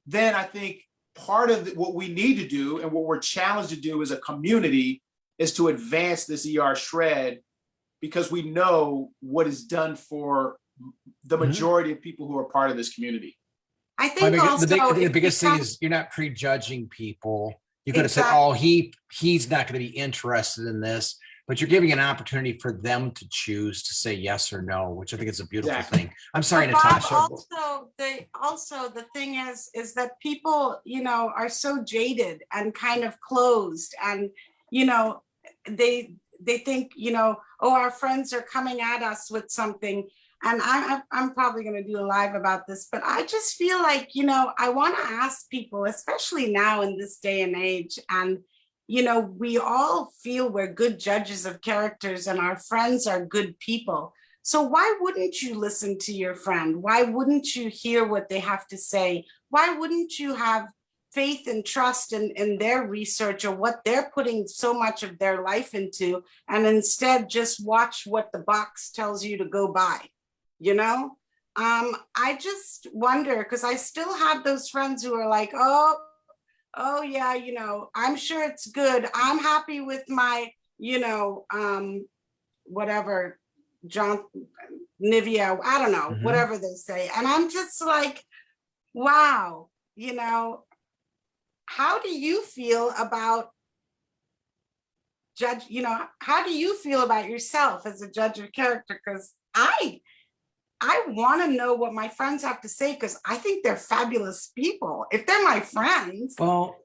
then I think part of what we need to do and what we're challenged to do as a community is to advance this ER shred, because we know what is done for the majority of people who are part of this community. I think also I think the it biggest thing becomes- is you're not prejudging people. You could have said, Exactly. oh, he's not going to be interested in this, but you're giving an opportunity for them to choose to say yes or no, which I think is a beautiful Exactly. thing. I'm sorry, But Bob, Natasha. also the thing is that people, are so jaded and kind of closed, and they think, oh, our friends are coming at us with something. And I'm probably going to do a live about this, but I just feel like, I want to ask people, especially now in this day and age, and we all feel we're good judges of characters and our friends are good people. So why wouldn't you listen to your friend? Why wouldn't you hear what they have to say? Why wouldn't you have faith and trust in their research or what they're putting so much of their life into, and instead just watch what the box tells you to go by? I just wonder, because I still have those friends who are like, oh yeah, I'm sure it's good. I'm happy with my, whatever, John Nivea, I don't know, whatever they say. And I'm just like, wow, how do you feel about how do you feel about yourself as a judge of character? Because I want to know what my friends have to say, because I think they're fabulous people. If they're my friends, Well,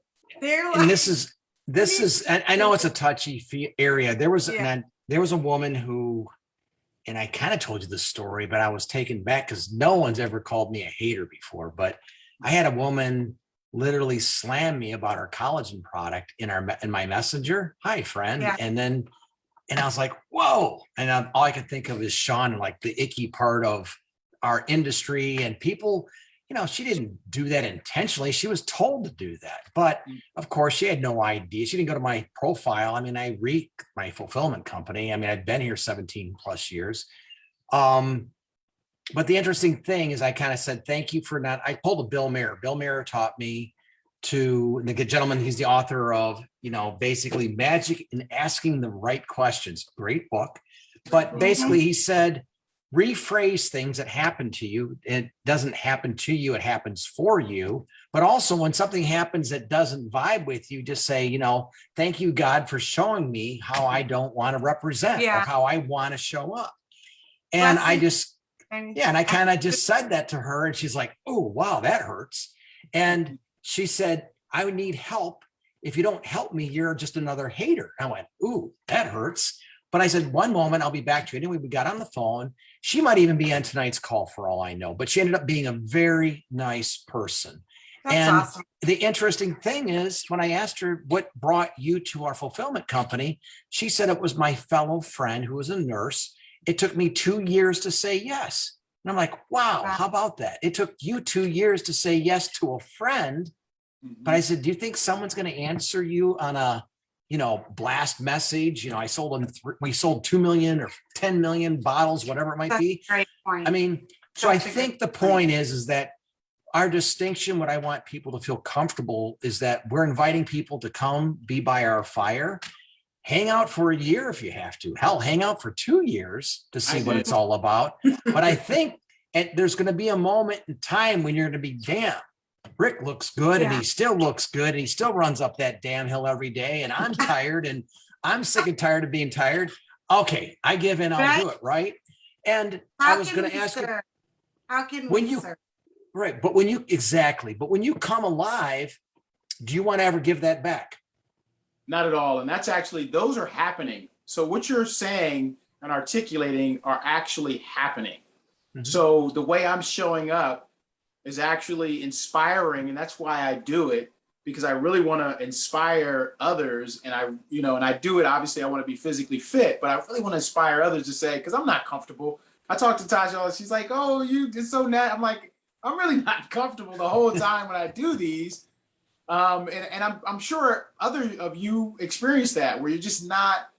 they're like, and this is, I know it's a touchy area. There was a woman who, and I kind of told you this story, but I was taken back because no one's ever called me a hater before. But I had a woman literally slam me about our collagen product in my messenger. Hi, friend. Yeah. And I was like, whoa. And all I could think of is Sean, like the icky part of our industry. And people, she didn't do that intentionally. She was told to do that. But of course, she had no idea. She didn't go to my profile. I mean, I read my fulfillment company. I mean, I've been here 17 plus years. But the interesting thing is I kind of said, thank you for not, I told Bill Mayer. Bill Mayer taught me the gentleman, he's the author of, basically Magic in Asking the Right Questions. Great book. But basically he said, rephrase things that happen to you. It doesn't happen to you, it happens for you. But also when something happens that doesn't vibe with you, just say, thank you, God, for showing me how I don't want to represent or how I want to show up. And and I kind of just said that to her, and she's like, oh, wow, that hurts. And she said, I would need help. If you don't help me, you're just another hater. I went, ooh, that hurts. But I said, one moment, I'll be back to you. Anyway, we got on the phone. She might even be on tonight's call for all I know, but she ended up being a very nice person. That's And awesome. the interesting thing is, when I asked her what brought you to our fulfillment company, she said it was my fellow friend who was a nurse. It took me 2 years to say yes. And I'm like, wow, how about that? It took you 2 years to say yes to a friend. But I said, do you think someone's going to answer you on a, blast message? I sold them, we sold 2 million or 10 million bottles, whatever it might That's be. a great point. I mean, so I That's a good think the point is that our distinction, what I want people to feel comfortable is that we're inviting people to come be by our fire, hang out for a year if you have to. Hell, hang out for 2 years to see what it's all about. But I think there's going to be a moment in time when you're going to be, damn, Rick looks good and he still looks good and he still runs up that damn hill every day. And I'm tired and I'm sick and tired of being tired. Okay, I give in, I'll do it, right? And I was going to ask you, how can when we you, serve? right, but when you come alive, do you want to ever give that back? Not at all. And that's actually, those are happening. So what you're saying and articulating are actually happening. Mm-hmm. So the way I'm showing up is actually inspiring. And that's why I do it, because I really want to inspire others. And I do it, obviously I want to be physically fit, but I really want to inspire others to say, because I'm not comfortable. I talk to Natascha, she's like, oh, it's so I'm like, I'm really not comfortable the whole time when I do these. And I'm sure other of you experience that, where you're just not,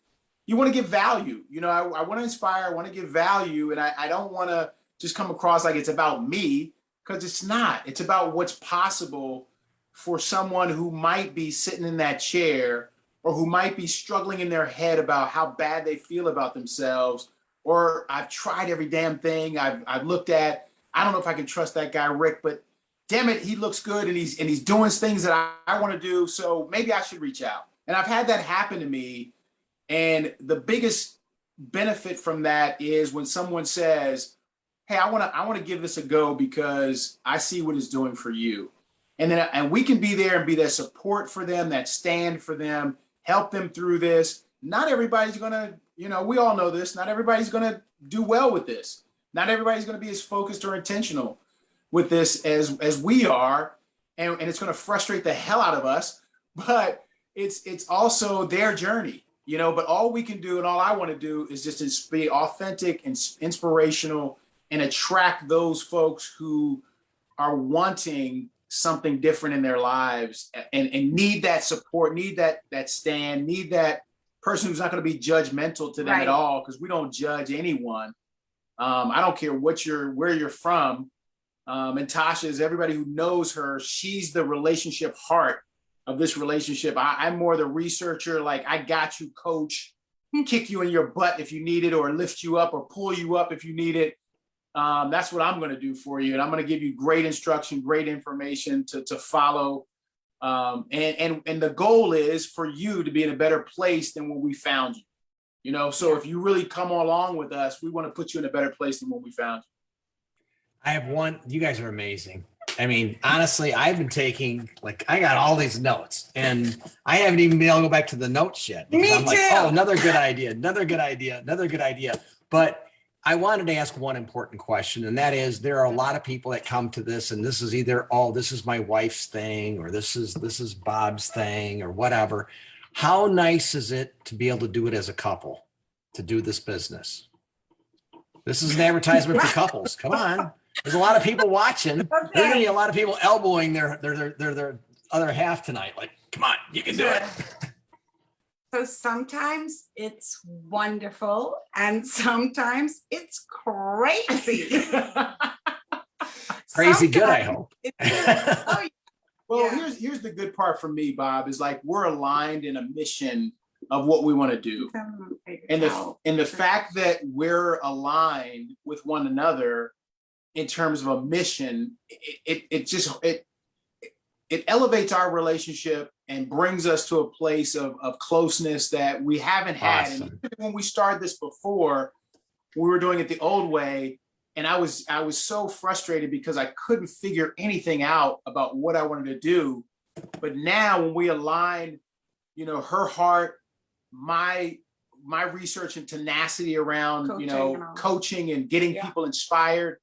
you want to give value. I want to inspire, I want to give value. And I don't want to just come across like it's about me, because it's not. It's about what's possible for someone who might be sitting in that chair, or who might be struggling in their head about how bad they feel about themselves. Or I've tried every damn thing. I've looked at, I don't know if I can trust that guy, Rick, but damn it, he looks good and he's doing things that I want to do. So maybe I should reach out. And I've had that happen to me. And the biggest benefit from that is when someone says, hey, I want to give this a go because I see what it's doing for you. And we can be there and be that support for them, that stand for them, help them through this. Not everybody's going to, we all know this. Not everybody's going to do well with this. Not everybody's going to be as focused or intentional with this as we are. And it's going to frustrate the hell out of us, but it's also their journey, but all we can do and all I want to do is just be authentic and inspirational and attract those folks who are wanting something different in their lives and need that support, need that stand, need that person who's not going to be judgmental to them at all, because we don't judge anyone. I don't care where you're from. And Tasha is, everybody who knows her, she's the relationship heart of this relationship. I'm more the researcher, like I got you, coach, kick you in your butt if you need it, or lift you up or pull you up if you need it. That's what I'm going to do for you. And I'm going to give you great instruction, great information to follow. And the goal is for you to be in a better place than when we found you. So if you really come along with us, we want to put you in a better place than when we found you. I have one. You guys are amazing. I mean, honestly, I've been taking, I got all these notes and I haven't even been able to go back to the notes yet. Me I'm like, too. oh, another good idea. But I wanted to ask one important question, and that is, there are a lot of people that come to this, and this is either, oh, this is my wife's thing, or this is Bob's thing, or whatever. How nice is it to be able to do it as a couple, to do this business? This is an advertisement for couples. Come on. There's a lot of people watching. Okay. There's going to be a lot of people elbowing their other half tonight. Like, come on, you can do it. So sometimes it's wonderful and sometimes it's crazy. Crazy good, I hope. Well, here's the good part for me, Bob, is like we're aligned in a mission of what we want to do. And the fact that we're aligned with one another in terms of a mission, it elevates our relationship and brings us to a place of closeness that we haven't had. Awesome. And even when we started this before, we were doing it the old way. And I was so frustrated because I couldn't figure anything out about what I wanted to do. But now when we align, her heart, my my research and tenacity around, Coaching you and know, all. coaching and getting Yeah. people inspired.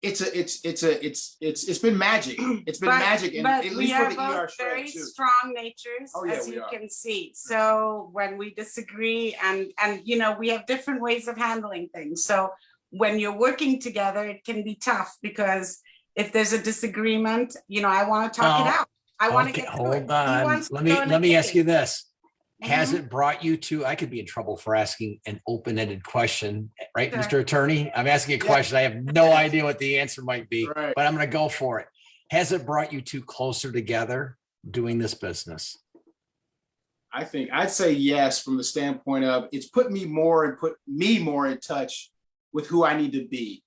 It's been magic. It's been magic, and but at we least are for the both ER very shred too. strong natures, Oh, yeah, as we you are. can see. So when we disagree, and you know, we have different ways of handling things. So when you're working together, it can be tough, because if there's a disagreement, you know, I want to talk it Oh, out. I want to Okay, get through it. hold He on. wants to Let go in me a ask you cave. this. Has Mhm. it brought you to, I could be in trouble for asking an open-ended question, right, Sure. Mr. Attorney? I'm asking a Yeah. question. I have no idea what the answer might be, Right. but I'm going to go for it. Has it brought you two closer together doing this business? I think I'd say yes, from the standpoint of it's put me more in touch with who I need to be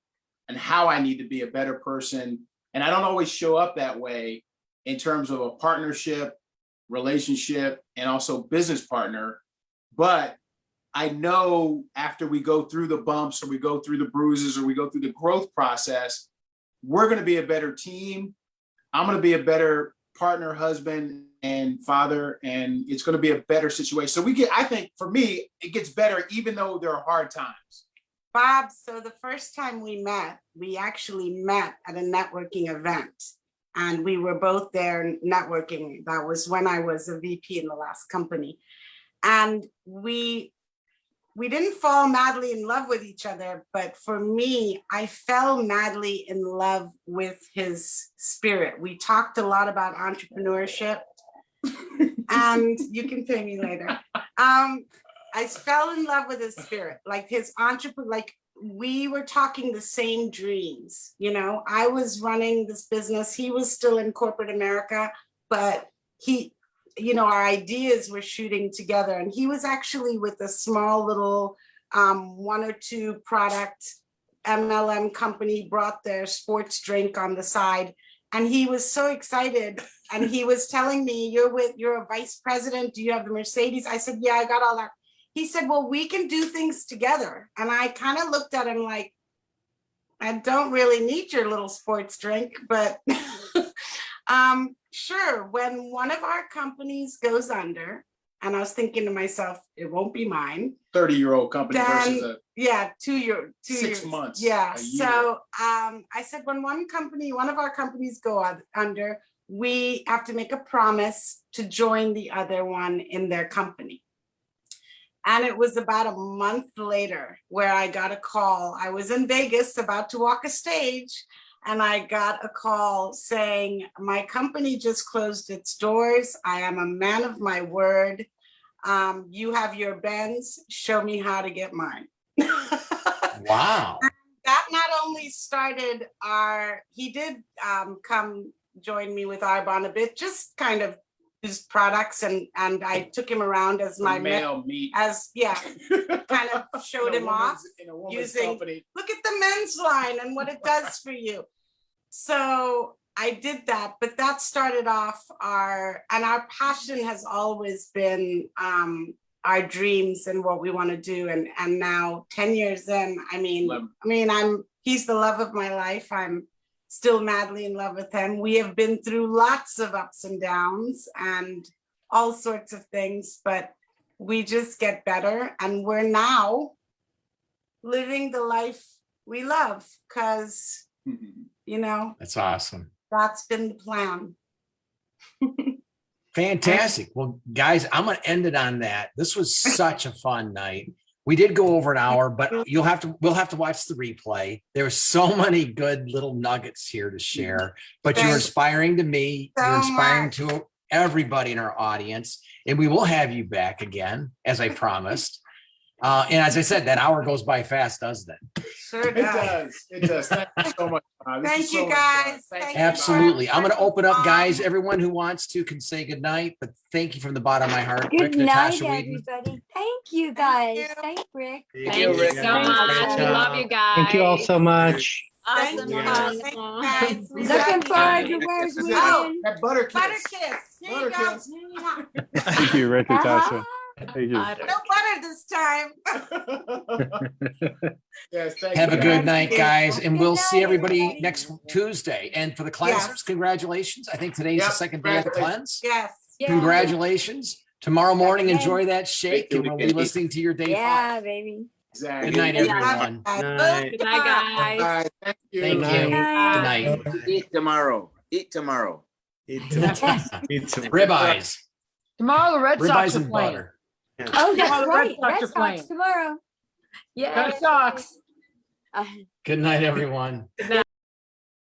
and how I need to be a better person. And I don't always show up that way in terms of a partnership, relationship, and also business partner. But I know after we go through the bumps, or we go through the bruises, or we go through the growth process, we're going to be a better team. I'm going to be a better partner, husband, and father, and it's going to be a better situation. So I think for me, it gets better even though there are hard times. Bob, so the first time we actually met at a networking event, and we were both there networking. That was when I was a VP in the last company. And we didn't fall madly in love with each other, but for me, I fell madly in love with his spirit. We talked a lot about entrepreneurship, and you can pay me later. I fell in love with his spirit, like his entrepreneur, like we were talking the same dreams. You know, I was running this business. He was still in corporate America, but you know, our ideas were shooting together. And he was actually with a small little 1 or 2 product MLM company, brought their sports drink on the side. And he was so excited. And he was telling me, you're a vice president. Do you have the Mercedes? I said, yeah, I got all that. He said, well, we can do things together. And I kind of looked at him like, I don't really need your little sports drink, but sure. When one of our companies goes under, and I was thinking to myself, it won't be mine. 30-year-old company versus Then, a yeah, 2 years, 6 months. Yeah. a year. So I said, when one of our companies go under, we have to make a promise to join the other one in their company. And it was about a month later where I got a call. I was in Vegas about to walk a stage, and I got a call saying, my company just closed its doors. I am a man of my word. You have your Benz. Show me how to get mine. Wow. That not only started he did come join me with Arbonne a bit, just kind of his products, and I took him around as my male meat. Kind of showed him off using, company. look at the men's line and what it does for you. So I did that, but that started off our passion has always been our dreams and what we want to do. And now 10 years in, he's the love of my life. I'm still madly in love with him. We have been through lots of ups and downs and all sorts of things, but we just get better. And we're now living the life we love, because, you know, That's awesome. that's been the plan. Fantastic. Well, guys, I'm going to end it on that. This was such a fun night. We did go over an hour, but we'll have to watch the replay. There were so many good little nuggets here to share, but you're inspiring to me. You're inspiring to everybody in our audience, and we will have you back again, as I promised. And as I said, that hour goes by fast, doesn't it? Sure does. It does. Thank you so much. Thank you, guys. Thank you. Absolutely. I'm going to open up, guys. Everyone who wants to can say goodnight, but thank you from the bottom of my heart. Good Rick, night, Natascha, Weedon. everybody. Thank you, guys. Thanks, Rick. Thank you so much. We love you guys. Thank you all so much. Thank Awesome. you. Awesome. Thank you, guys. We Looking love you. forward to where's This is Weedon. that butter kiss. Butter kiss. Here you go. Butter Thank you, Rick, Natasha. Thank you. No butter this time. Yes, thank Have a you, good guys. night, guys, and Good we'll night, see everybody everybody. next Tuesday. And for the cleansers, Yes. congratulations. I think today's the Yep, second day of the cleanse. Yes. Yeah. Congratulations. Tomorrow morning, Okay. enjoy that shake and we'll be listening to your day Yeah, 5. baby. Exactly. Good night, everyone. Night. Good night, guys. All right, thank you. Thank you. night. Good night. Eat tomorrow. Eat tomorrow. Ribeyes. Tomorrow the Red Sox Ribeyes are and playing. butter. Oh, Tomorrow that's the Red right. Sox Red are Sox playing. tomorrow. Go Sox. Good night, everyone. Good night.